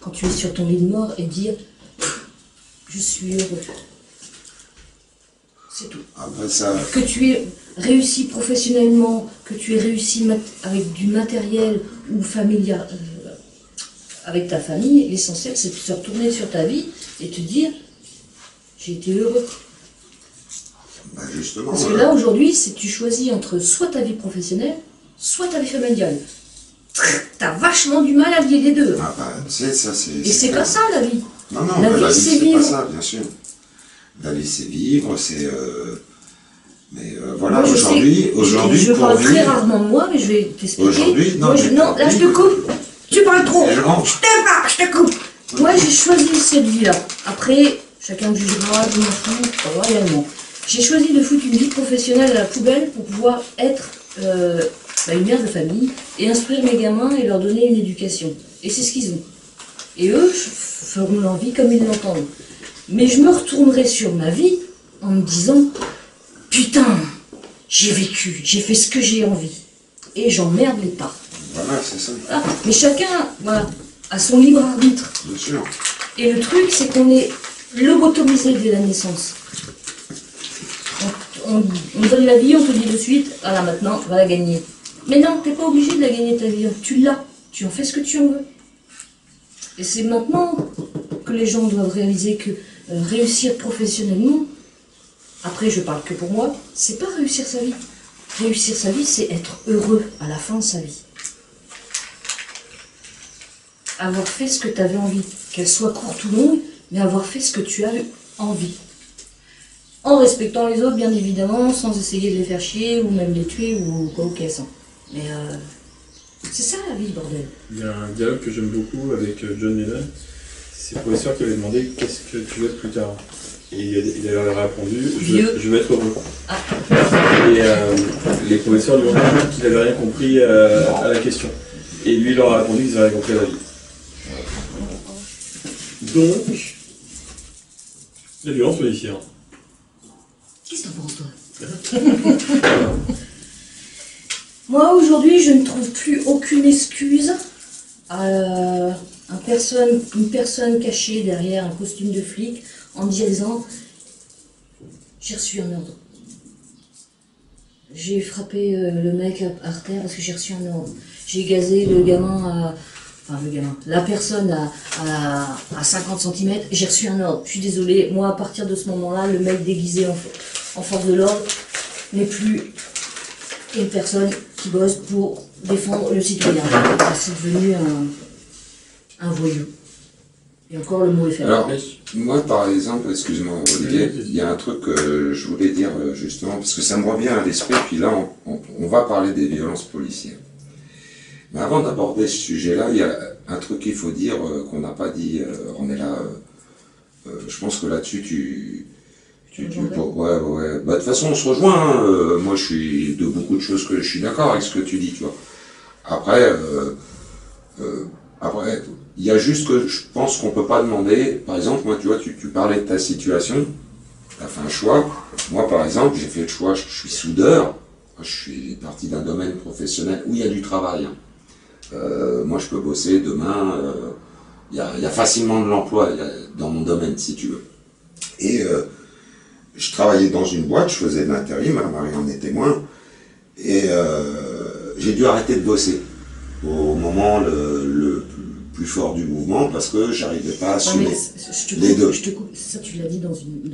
quand tu es sur ton lit de mort, et dire « Je suis heureux ». C'est tout. Après ça... Que tu aies réussi professionnellement, que tu aies réussi avec du matériel ou familial, avec ta famille, l'essentiel, c'est de se retourner sur ta vie et te dire « J'ai été heureux ». Bah justement, parce que là, aujourd'hui, c'est que tu choisis entre soit ta vie professionnelle, soit ta vie familiale. T'as vachement du mal à lier les deux. Ah bah, ça, et c'est pas ça, la vie. Non, non, la vie, c'est vivre. Pas ça, bien sûr. La vie, c'est vivre, c'est... Mais voilà, aujourd'hui, je parle très rarement de moi, mais je vais t'expliquer. Aujourd'hui, non, là, je te coupe. Tu parles trop. Je te coupe. Moi, j'ai choisi cette vie-là. Après, chacun me jugera, je m'en fous, royalement. J'ai choisi de foutre une vie professionnelle à la poubelle pour pouvoir être une mère de famille et instruire mes gamins et leur donner une éducation. Et c'est ce qu'ils ont. Et eux feront leur vie comme ils l'entendent. Mais je me retournerai sur ma vie en me disant « Putain, j'ai vécu, j'ai fait ce que j'ai envie. Et j'emmerde les pas. » Voilà, c'est ça. Voilà. Mais chacun a son libre arbitre. Bien sûr. Et le truc, c'est qu'on est lobotomisé dès la naissance. On donne la vie, on te dit de suite, voilà, maintenant, va la gagner. Mais non, t'es pas obligé de la gagner ta vie, tu l'as, tu en fais ce que tu en veux. Et c'est maintenant que les gens doivent réaliser que réussir professionnellement, après je parle que pour moi, c'est pas réussir sa vie. Réussir sa vie, c'est être heureux à la fin de sa vie. Avoir fait ce que tu avais envie, qu'elle soit courte ou longue, mais avoir fait ce que tu as envie. En respectant les autres, bien évidemment, sans essayer de les faire chier, ou même les tuer, ou quoi au caisse. Mais c'est ça la vie, bordel. Il y a un dialogue que j'aime beaucoup avec John Lennon. C'est le professeur qui avait demandé « Qu'est-ce que tu veux être plus tard ?» Et il avait répondu « Je veux être heureux. Ah. » Et les professeurs lui ont dit qu'il n'avait rien compris à la question. Et lui, il leur a répondu qu'ils avaient rien compris à la vie. Donc, la violence policière. Qu'est-ce que t'en penses, toi? Moi, aujourd'hui, je ne trouve plus aucune excuse à une personne cachée derrière un costume de flic en disant « J'ai reçu un ordre. J'ai frappé le mec à terre parce que j'ai reçu un ordre. J'ai gazé le gamin la personne à 50 cm, j'ai reçu un ordre. Je suis désolée, moi, à partir de ce moment-là, le mec déguisé en force de l'ordre n'est plus une personne qui bosse pour défendre le citoyen. C'est devenu un voyou. Et encore le mot est faible. Alors, moi par exemple, excuse-moi Olivier, il y a un truc que je voulais dire justement, parce que ça me revient à l'esprit, puis là on va parler des violences policières. Mais avant d'aborder ce sujet-là, il y a un truc qu'il faut dire qu'on n'a pas dit, on est là, je pense que là-dessus ouais. Bah, de toute façon on se rejoint, hein. Moi je suis de beaucoup de choses que je suis d'accord avec ce que tu dis, tu vois. Après, il y a juste que je pense qu'on peut pas demander, par exemple, moi, tu vois, tu parlais de ta situation, tu as fait un choix. Moi, par exemple, j'ai fait le choix, je suis soudeur, je suis parti d'un domaine professionnel où il y a du travail. Hein. Moi, je peux bosser demain, il y a facilement de l'emploi dans mon domaine, si tu veux. Et je travaillais dans une boîte, je faisais de l'intérim, ma mari en est témoin, et j'ai dû arrêter de bosser au moment le plus fort du mouvement parce que j'arrivais pas à assumer les deux. Je te coupe, ça tu l'as dit dans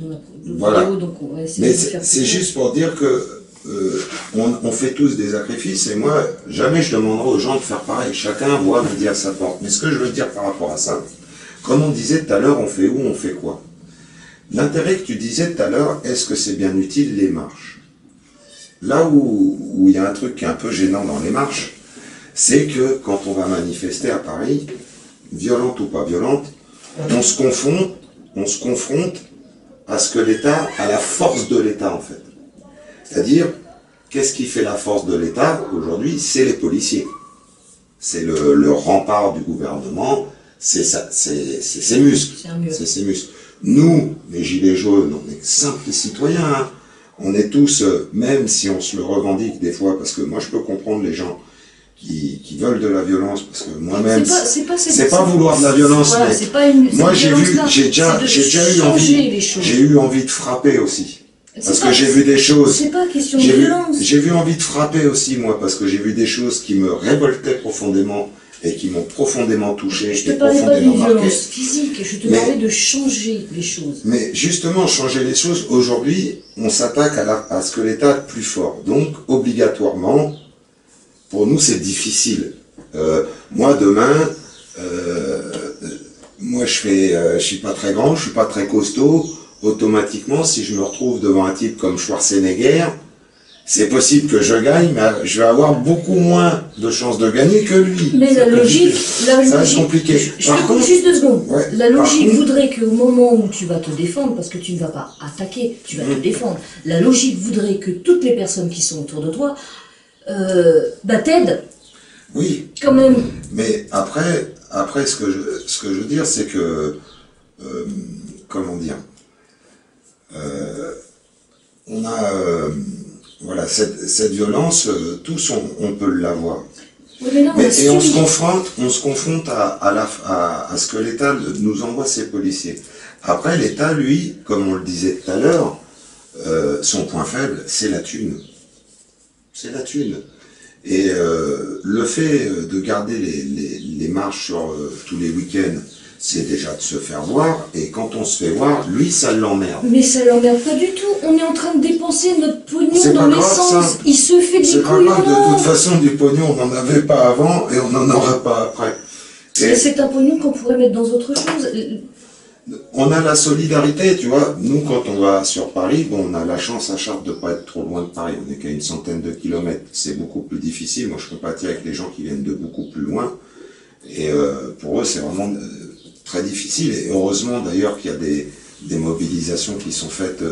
la voilà. vidéo, donc on va essayer mais de faire c'est juste pour dire que on fait tous des sacrifices et moi jamais je demanderai aux gens de faire pareil, chacun voit midi à sa porte. Mais ce que je veux dire par rapport à ça, comme on disait tout à l'heure, on fait où, on fait quoi. L'intérêt que tu disais tout à l'heure, est-ce que c'est bien utile les marches? Là où il y a un truc qui est un peu gênant dans les marches, c'est que quand on va manifester à Paris, violente ou pas violente, on se confronte à ce que l'État, à la force de l'État en fait. C'est-à-dire, qu'est-ce qui fait la force de l'État aujourd'hui? C'est les policiers. C'est le rempart du gouvernement, c'est ses muscles. C'est ses muscles. Nous, les gilets jaunes, on est simples citoyens. Hein. On est tous, même si on se le revendique des fois, parce que moi je peux comprendre les gens qui veulent de la violence, parce que moi-même, c'est pas vouloir de la violence, voilà, mais pas une, moi j'ai déjà eu envie de frapper aussi. Parce que j'ai vu des choses. C'est pas question de violence. J'ai eu envie de frapper aussi, moi, parce que j'ai vu des choses qui me révoltaient profondément et qui m'ont profondément touché. Je te parlais pas d'une violence physique, je te parlais de changer les choses. Mais justement, changer les choses, aujourd'hui, on s'attaque à ce que l'État est plus fort. Donc, obligatoirement, pour nous, c'est difficile. Moi, demain, moi, je suis pas très grand, je suis pas très costaud. Automatiquement, si je me retrouve devant un type comme Schwarzenegger, c'est possible que je gagne, mais je vais avoir beaucoup moins de chances de gagner que lui. Mais la logique, ça va être compliqué. Je te coupe juste 2 secondes. Ouais, la logique voudrait qu'au moment où tu vas te défendre, parce que tu ne vas pas attaquer, tu vas te défendre, la logique voudrait que toutes les personnes qui sont autour de toi t'aident. Oui. Quand même. Mais après ce que je veux dire, c'est que comment dire, on a voilà cette violence, tous on peut l'avoir. Oui, mais on se confronte à ce que l'État nous envoie ses policiers. Après l'État, lui, comme on le disait tout à l'heure, son point faible, c'est la thune. C'est la thune. Et le fait de garder les marches sur tous les week-ends, c'est déjà de se faire voir, et quand on se fait voir, lui, ça l'emmerde. Mais ça l'emmerde pas du tout, on est en train de dépenser notre pognon dans l'essence, il se fait des couilles. De toute façon, du pognon, on n'en avait pas avant, et on n'en aura pas après. Et c'est un pognon qu'on pourrait mettre dans autre chose. On a la solidarité, tu vois, nous quand on va sur Paris, bon, on a la chance à Chartres de ne pas être trop loin de Paris, on n'est qu'à une centaine de kilomètres, c'est beaucoup plus difficile, moi je compatis avec les gens qui viennent de beaucoup plus loin, et pour eux c'est vraiment très difficile, et heureusement d'ailleurs qu'il y a des mobilisations qui sont faites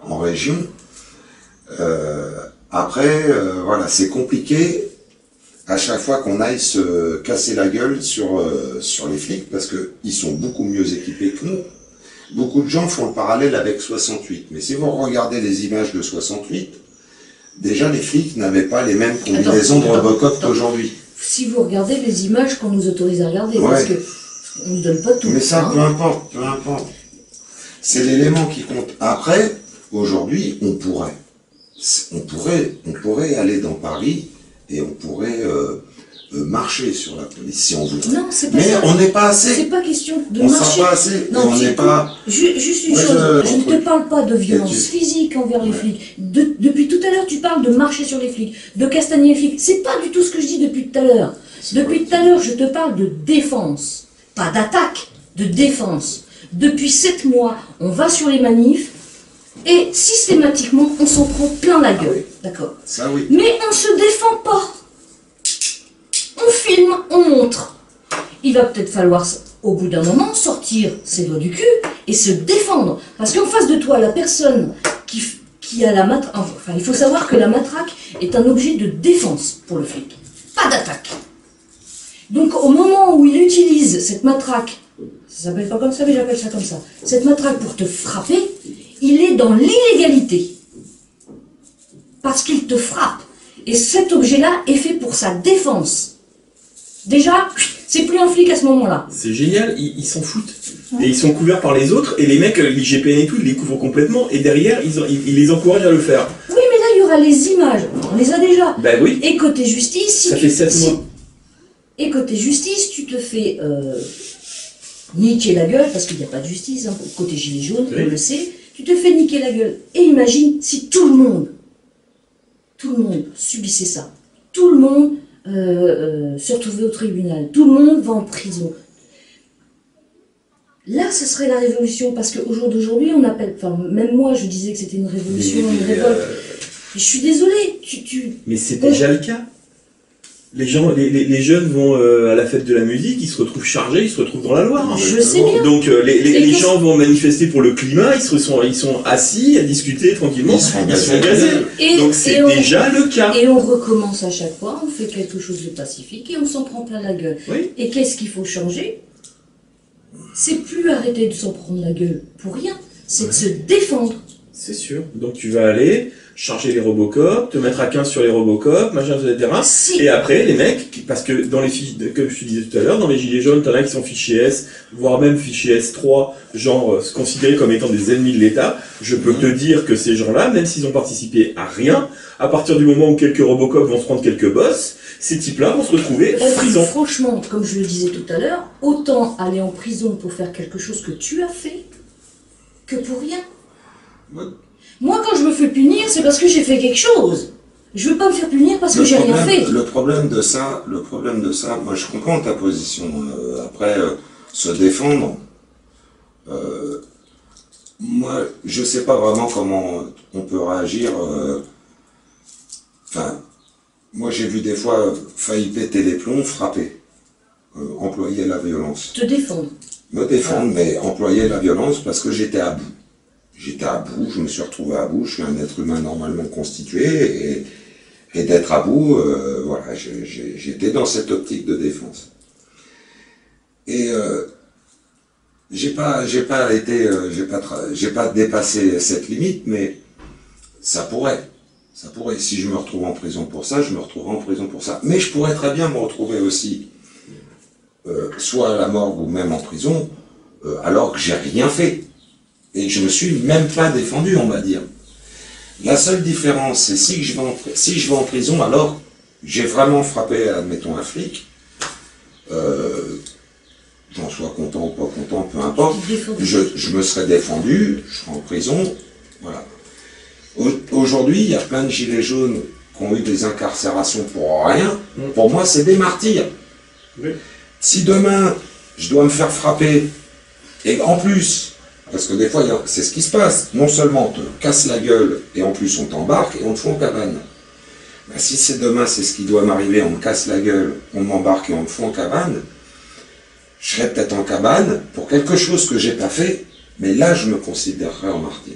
en région. Après, voilà, c'est compliqué à chaque fois qu'on aille se casser la gueule sur les flics, parce qu'ils sont beaucoup mieux équipés que nous. Beaucoup de gens font le parallèle avec 68, mais si vous regardez les images de 68, déjà les flics n'avaient pas les mêmes combinaisons de Robocop qu'aujourd'hui. Si vous regardez les images qu'on nous autorise à regarder, parce que on ne donne pas tout. Mais ça, peu importe. C'est l'élément qui compte. Après, aujourd'hui, on pourrait aller dans Paris et on pourrait marcher sur la police si on voudrait. Non, c'est pas Mais ça. on n'est pas assez. C'est pas question de On ne marcher. sent pas assez. Non, Et on tu- n'est pas. Juste une Moi, chose, je- je ne te parle pas de violence tu- physique envers les Ouais. flics. Depuis tout à l'heure, tu parles de marcher sur les flics, de castagner les flics. C'est pas du tout ce que je dis depuis tout à l'heure. Depuis tout à l'heure, je te parle de défense. Pas d'attaque, de défense. Depuis 7 mois, on va sur les manifs et systématiquement, on s'en prend plein la gueule. oui. D'accord. Ça oui. Mais on se défend pas. On filme, on montre. Il va peut-être falloir, au bout d'un moment, sortir ses doigts du cul et se défendre. Parce qu'en face de toi, la personne qui a la matraque... Enfin, il faut savoir que la matraque est un objet de défense pour le flic. Pas d'attaque. Donc, au moment où il utilise cette matraque, ça s'appelle pas comme ça, mais j'appelle ça comme ça, cette matraque pour te frapper, il est dans l'illégalité. Parce qu'il te frappe. Et cet objet-là est fait pour sa défense. Déjà, c'est plus un flic à ce moment-là. C'est génial, ils s'en foutent. Et ils sont couverts par les autres, et les mecs, l'IGPN et tout, ils les couvrent complètement, et derrière, ils les encouragent à le faire. Oui, mais là, il y aura les images. On les a déjà. Ben oui, Et côté justice, si ça tu- fait 7 si- mois. Et côté justice, tu te fais niquer la gueule, parce qu'il n'y a pas de justice, hein, côté gilet jaune, Oui. on le sait. Tu te fais niquer la gueule. Et imagine si tout le monde subissait ça. Tout le monde se retrouvait au tribunal. Tout le monde va en prison. Là, ce serait la révolution, parce qu'au jour d'aujourd'hui, on appelle... Enfin, même moi, je disais que c'était une révolution, une révolte. Je suis désolée, Mais c'est déjà le cas. Les gens, les jeunes vont à la fête de la musique, ils se retrouvent chargés, ils se retrouvent dans la Loire. Je sais bien. Donc Et les que- gens vont manifester pour le climat, ils sont assis à discuter tranquillement, Ils sont gazés. Et- Donc c'est et on- déjà le cas. Et on recommence à chaque fois, on fait quelque chose de pacifique et on s'en prend plein la gueule. Oui. Et qu'est-ce qu'il faut changer? C'est plus arrêter de s'en prendre la gueule pour rien, c'est de se défendre. C'est sûr. Donc tu vas aller charger les Robocop, te mettre à 15 sur les Robocop, machin, etc. Si. Et après, les mecs, parce que dans les fiches, comme je te disais tout à l'heure, dans les gilets jaunes, t'en as qui sont fichés S, voire même fichés S3, genre considérés comme étant des ennemis de l'État. Je peux te dire que ces gens-là, même s'ils ont participé à rien, à partir du moment où quelques Robocop vont se prendre quelques boss, ces types-là vont se retrouver en prison. Franchement, comme je le disais tout à l'heure, autant aller en prison pour faire quelque chose que tu as fait que pour rien. Ouais. Moi, quand je me fais punir, c'est parce que j'ai fait quelque chose. Je veux pas me faire punir parce que j'ai rien fait. Le problème de ça, moi je comprends ta position. Après, se défendre, moi je sais pas vraiment comment on peut réagir. Enfin, moi j'ai vu des fois failli péter les plombs, frapper, employer la violence. Te défendre. Me défendre, mais employer la violence parce que j'étais à bout. J'étais à bout, je me suis retrouvé à bout, je suis un être humain normalement constitué, et d'être à bout, voilà, j'étais dans cette optique de défense. Et j'ai pas dépassé cette limite, mais ça pourrait. Si je me retrouve en prison pour ça, je me retrouverai en prison pour ça. Mais je pourrais très bien me retrouver aussi, soit à la morgue ou même en prison, alors que j'ai rien fait. Et que je me suis même pas défendu, on va dire. La seule différence, c'est si je vais en prison, alors j'ai vraiment frappé, admettons, un flic, j'en sois content ou pas content, peu importe, je me serais défendu, je serais en prison, voilà. Aujourd'hui, il y a plein de gilets jaunes qui ont eu des incarcérations pour rien. Pour moi, c'est des martyrs. Oui. Si demain, je dois me faire frapper, et en plus, parce que des fois, c'est ce qui se passe. Non seulement on te casse la gueule, et en plus on t'embarque, et on te fout en cabane. Ben, si c'est demain, c'est ce qui doit m'arriver, on me casse la gueule, on m'embarque et on me fout en cabane, je serais peut-être en cabane pour quelque chose que j'ai pas fait, mais là, je me considérerais en martyr.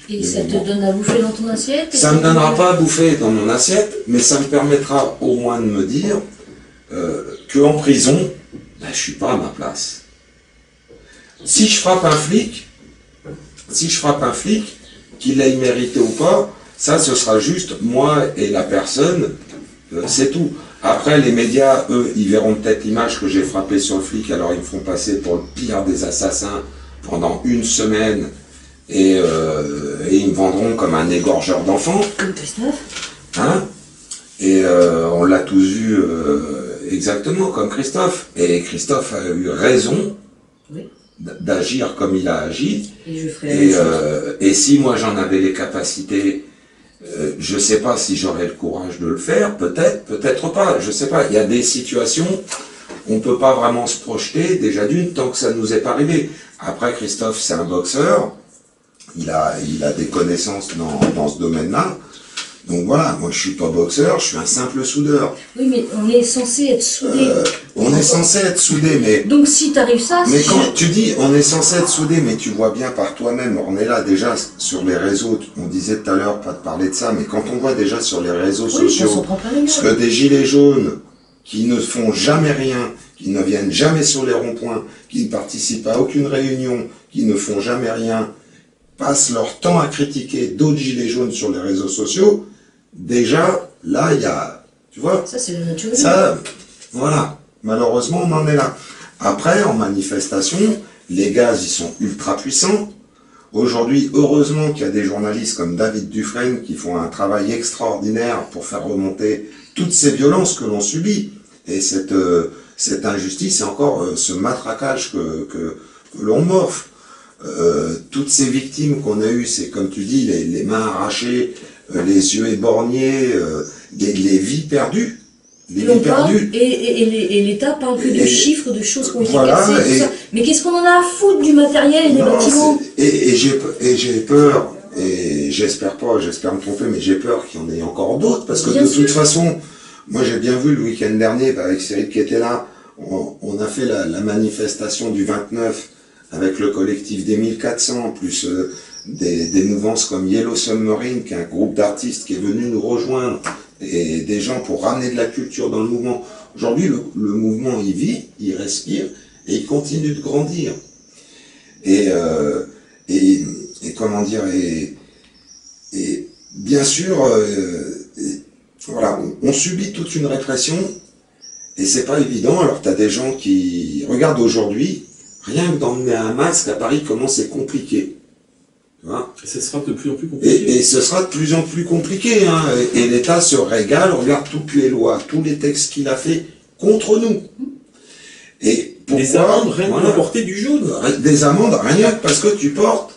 Et ça te donne à bouffer dans ton assiette? Ça ne me donnera pas à bouffer dans mon assiette, mais ça me permettra au moins de me dire qu'en prison, ben, je suis pas à ma place. Si je frappe un flic, qu'il l'ait mérité ou pas, ça ce sera juste moi et la personne, c'est tout. Après les médias, eux, ils verront peut-être l'image que j'ai frappé sur le flic, alors ils me font passer pour le pire des assassins pendant une semaine, et ils me vendront comme un égorgeur d'enfants. Comme Christophe. Hein, et on l'a tous vu, exactement comme Christophe. Et Christophe a eu raison Oui. d'agir comme il a agi. Et je ferai la même chose. Et si moi j'en avais les capacités, je sais pas si j'aurais le courage de le faire, peut-être, peut-être pas, je sais pas. Il y a des situations, on peut pas vraiment se projeter, déjà d'une, tant que ça nous est pas arrivé. Après, Christophe, c'est un boxeur, il a des connaissances dans ce domaine-là. Donc voilà, moi je suis pas boxeur, je suis un simple soudeur. Oui, mais on est censé être soudés. On est censé être soudés, mais... Donc si t'arrives ça, Mais c'est... quand tu dis on est censé être soudés, mais tu vois bien par toi-même, on est là déjà sur les réseaux, on disait tout à l'heure pas de parler de ça, mais quand on voit déjà sur les réseaux Oui, on s'en sociaux, prend plein la gueule. ce que des gilets jaunes qui ne font jamais rien, qui ne viennent jamais sur les ronds-points, qui ne participent à aucune réunion, qui ne font jamais rien, passent leur temps à critiquer d'autres gilets jaunes sur les réseaux sociaux, déjà, là, il y a, tu vois, Ça, c'est le naturel. ça, voilà, malheureusement, on en est là. Après, en manifestation, les gaz, ils sont ultra puissants. Aujourd'hui, heureusement qu'il y a des journalistes comme David Dufresne qui font un travail extraordinaire pour faire remonter toutes ces violences que l'on subit. Et cette injustice et encore ce matraquage que l'on m'offre. Toutes ces victimes qu'on a eues, c'est comme tu dis, les mains arrachées, les yeux éborgnés, les vies perdues. Les vies perdues. Et l'État parle que de chiffres, de choses qui ont été Voilà, cassées, tout ça. Mais qu'est-ce qu'on en a à foutre du matériel et des bâtiments? Et j'ai peur, et j'espère pas, j'espère me tromper, mais j'ai peur qu'il y en ait encore d'autres, parce que Bien de sûr. toute façon, moi j'ai bien vu le week-end dernier, avec Cyril qui était là, on a fait la manifestation du 29 avec le collectif des 1400, plus des mouvances comme Yellow Submarine, qui est un groupe d'artistes qui est venu nous rejoindre, et des gens pour ramener de la culture dans le mouvement. Aujourd'hui, le mouvement, il vit, il respire, et il continue de grandir. Et comment dire, et bien sûr, voilà, on subit toute une répression, et c'est pas évident. Alors t'as des gens qui regardent aujourd'hui, rien que d'emmener un masque à Paris, comment c'est compliqué. Tu vois, Et ce sera de plus en plus compliqué. et ce sera de plus en plus compliqué, hein. Et l'État se régale, regarde toutes les lois, tous les textes qu'il a fait contre nous. Et pourquoi, Des amendes, rien que voilà, pour porter du jaune. des amendes, rien que parce que tu portes,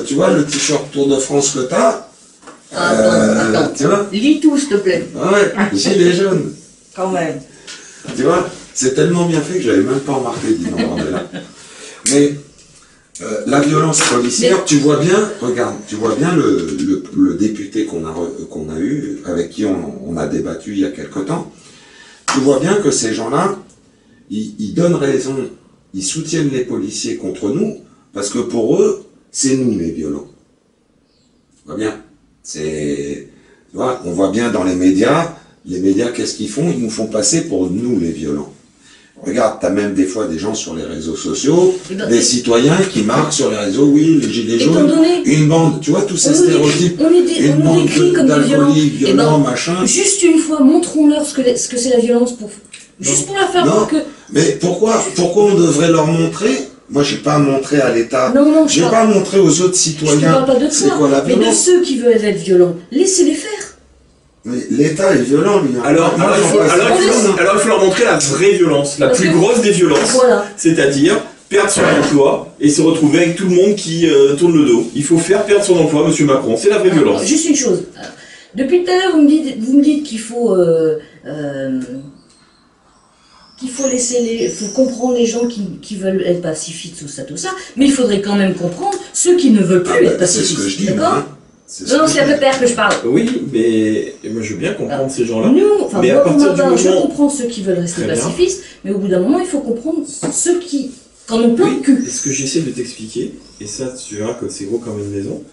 tu vois, le t-shirt Tour de France que t'as, Attends. tu vois, Lis tout, s'il te plaît. ouais, gilet jaune. Quand même. Tu vois, c'est tellement bien fait que j'avais même pas remarqué, dis donc, bordel. Mais la violence policière, tu vois bien, regarde, tu vois bien le député qu'on a eu, avec qui on a débattu il y a quelque temps, tu vois bien que ces gens-là, ils donnent raison, ils soutiennent les policiers contre nous, parce que pour eux, c'est nous les violents. Tu vois bien, tu vois, on voit bien dans les médias, qu'est-ce qu'ils font? Ils nous font passer pour nous les violents. Regarde, t'as même des fois des gens sur les réseaux sociaux, des citoyens qui marquent sur les réseaux, oui, les gilets jaunes, une bande, tu vois, tous ces stéréotypes, une bande d'alcooliques, violents, machin. Juste une fois, montrons-leur ce que c'est la violence juste pour leur faire voir que... Mais pourquoi on devrait leur montrer? Moi, j'ai pas montré à l'État, j'ai pas montré aux autres citoyens, je ne parle pas de c'est toi, quoi la mais de violence. ceux qui veulent être violents. Laissez-les faire. Mais l'État est violent, lui. Hein. Alors, il faut leur montrer la vraie violence, la plus grosse des violences. Voilà. C'est-à-dire perdre son emploi et se retrouver avec tout le monde qui tourne le dos. Il faut faire perdre son emploi, monsieur Macron. C'est la vraie violence. Juste une chose. Depuis tout à l'heure, vous me dites qu'il faut faut comprendre les gens qui veulent être pacifistes, tout ça, mais il faudrait quand même comprendre ceux qui ne veulent plus être C'est ce pacifistes. que je dis, d'accord? hein. Non, c'est à peu près que je parle. Oui, mais moi je veux bien comprendre ces gens-là. Nous, enfin, Mais moi, à partir du je moment- comprends ceux qui veulent rester Très bien. pacifistes, mais au bout d'un moment, il faut comprendre ceux qui en ont plein le cul. Et ce que j'essaie de t'expliquer, et ça tu verras que c'est gros comme une maison,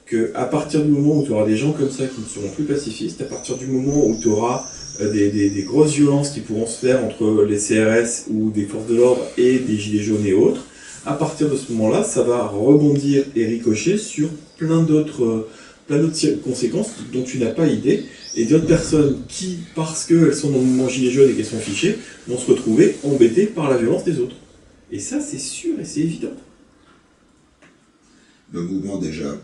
que à partir du moment où tu auras des gens comme ça qui ne seront plus pacifistes, à partir du moment où tu auras des grosses violences qui pourront se faire entre les CRS ou des forces de l'ordre et des gilets jaunes et autres, à partir de ce moment-là, ça va rebondir et ricocher sur plein d'autres conséquences dont tu n'as pas idée, et d'autres personnes qui, parce qu'elles sont dans le mouvement gilet jaune et qu'elles sont fichées, vont se retrouver embêtées par la violence des autres. Et ça, c'est sûr et c'est évident. Le mouvement, déjà.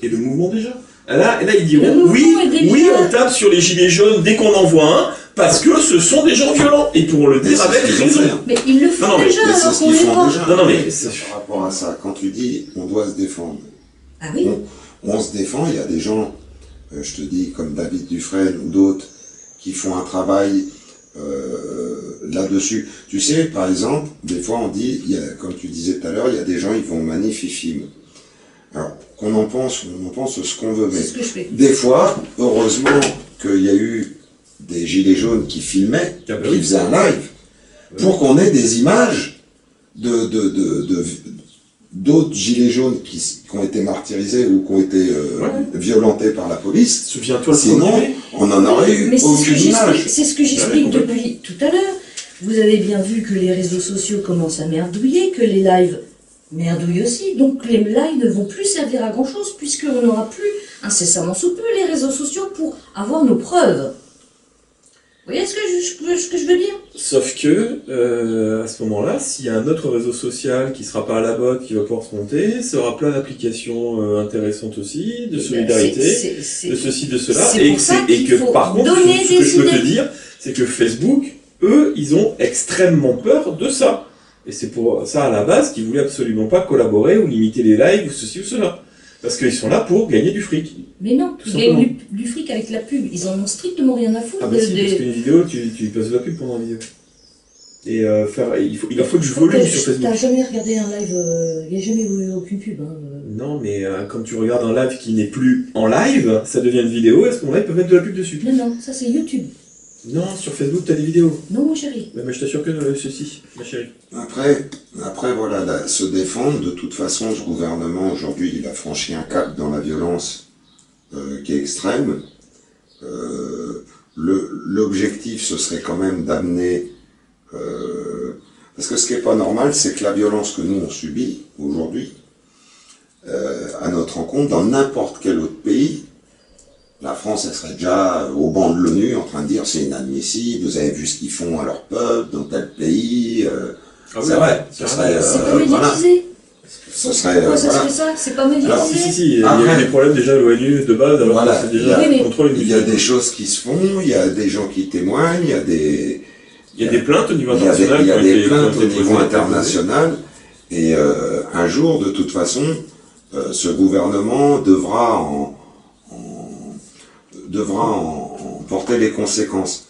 Et le mouvement déjà. Là, ils diront, Le mouvement oui, est déjà- oui, on tape sur les gilets jaunes dès qu'on en voit un, Parce que ce sont des gens violents, et ils pourront le dire avec raison. Mais ils le font Non, mais déjà Mais c'est alors ce qu'on qu'ils les font voit. déjà. Non, mais c'est- par rapport à ça, quand tu dis on doit se défendre, Ah oui. on se défend, il y a des gens, je te dis, comme David Dufresne ou d'autres, qui font un travail là-dessus. Tu sais, par exemple, des fois on dit, comme tu disais tout à l'heure, il y a des gens, ils vont manif, ils filment. Alors, qu'on en pense, on en pense ce qu'on veut, mais C'est ce que je fais. des fois, heureusement qu'il y a eu des gilets jaunes qui filmaient, Ah bah qui oui. faisaient un live, pour qu'on ait des images d'autres gilets jaunes qui ont été martyrisés ou qui ont été violentés par la police. Souviens-toi le Sinon, premier. on n'en aurait eu Mais c'est ce que aucune j'explique, image. c'est ce que j'explique Ouais, depuis tout à l'heure. Vous avez bien vu que les réseaux sociaux commencent à merdouiller, que les lives merdouillent aussi. Donc les lives ne vont plus servir à grand chose puisqu'on n'aura plus incessamment sous peu les réseaux sociaux pour avoir nos preuves. Vous voyez ce que je veux dire? Sauf que, à ce moment-là, s'il y a un autre réseau social qui sera pas à la botte, qui va pouvoir se monter, ça aura plein d'applications intéressantes aussi, de solidarité, de ceci, de cela, c'est pour ça et qu'il que faut par contre, donner ce que des je peux te idées. dire, c'est que Facebook, eux, ils ont extrêmement peur de ça. Et c'est pour ça, à la base, qu'ils voulaient absolument pas collaborer ou limiter les lives ou ceci ou cela. Parce qu'ils sont là pour gagner du fric. Mais non, Tout ils gagnent simplement. du fric avec la pub. Ils en ont strictement rien à foutre. Ah bah si, parce qu'une vidéo, tu passes de la pub pendant la vidéo. Et il faut du volume sur Facebook. T'as jamais regardé un live, il n'y a jamais eu aucune pub. Hein. Non, mais quand tu regardes un live qui n'est plus en live, ça devient une vidéo, et à ce moment-là, ils peuvent mettre de la pub dessus. Non, ça c'est YouTube. Non, sur Facebook, t'as des vidéos. Non, mon chéri. Mais je t'assure que ceci, ma chérie. Après voilà, se défendre, de toute façon, ce gouvernement, aujourd'hui, il a franchi un cap dans la violence qui est extrême. L'objectif, ce serait quand même d'amener... parce que ce qui n'est pas normal, c'est que la violence que nous, on subit aujourd'hui, à notre encontre, dans n'importe quel autre pays, la France, elle serait déjà au banc de l'ONU en train de dire c'est inadmissible, vous avez vu ce qu'ils font à leur peuple, dans tel pays. C'est vrai, ce serait... C'est pas voilà. médiatisé. Ce serait... Pourquoi ça voilà. se fait ça? C'est pas médiatisé. Alors, Si, il y Après- a eu des problèmes déjà à l'ONU de base, alors Voilà, que c'est il y déjà a- Oui, mais- contrôle Il y a des choses qui se font, il y a des gens qui témoignent, il y a des... Il y a des plaintes au niveau Il y a des, international. il y a qui ont des été- plaintes qui ont au été niveau posées. international, et un jour, de toute façon, ce gouvernement devra en porter les conséquences.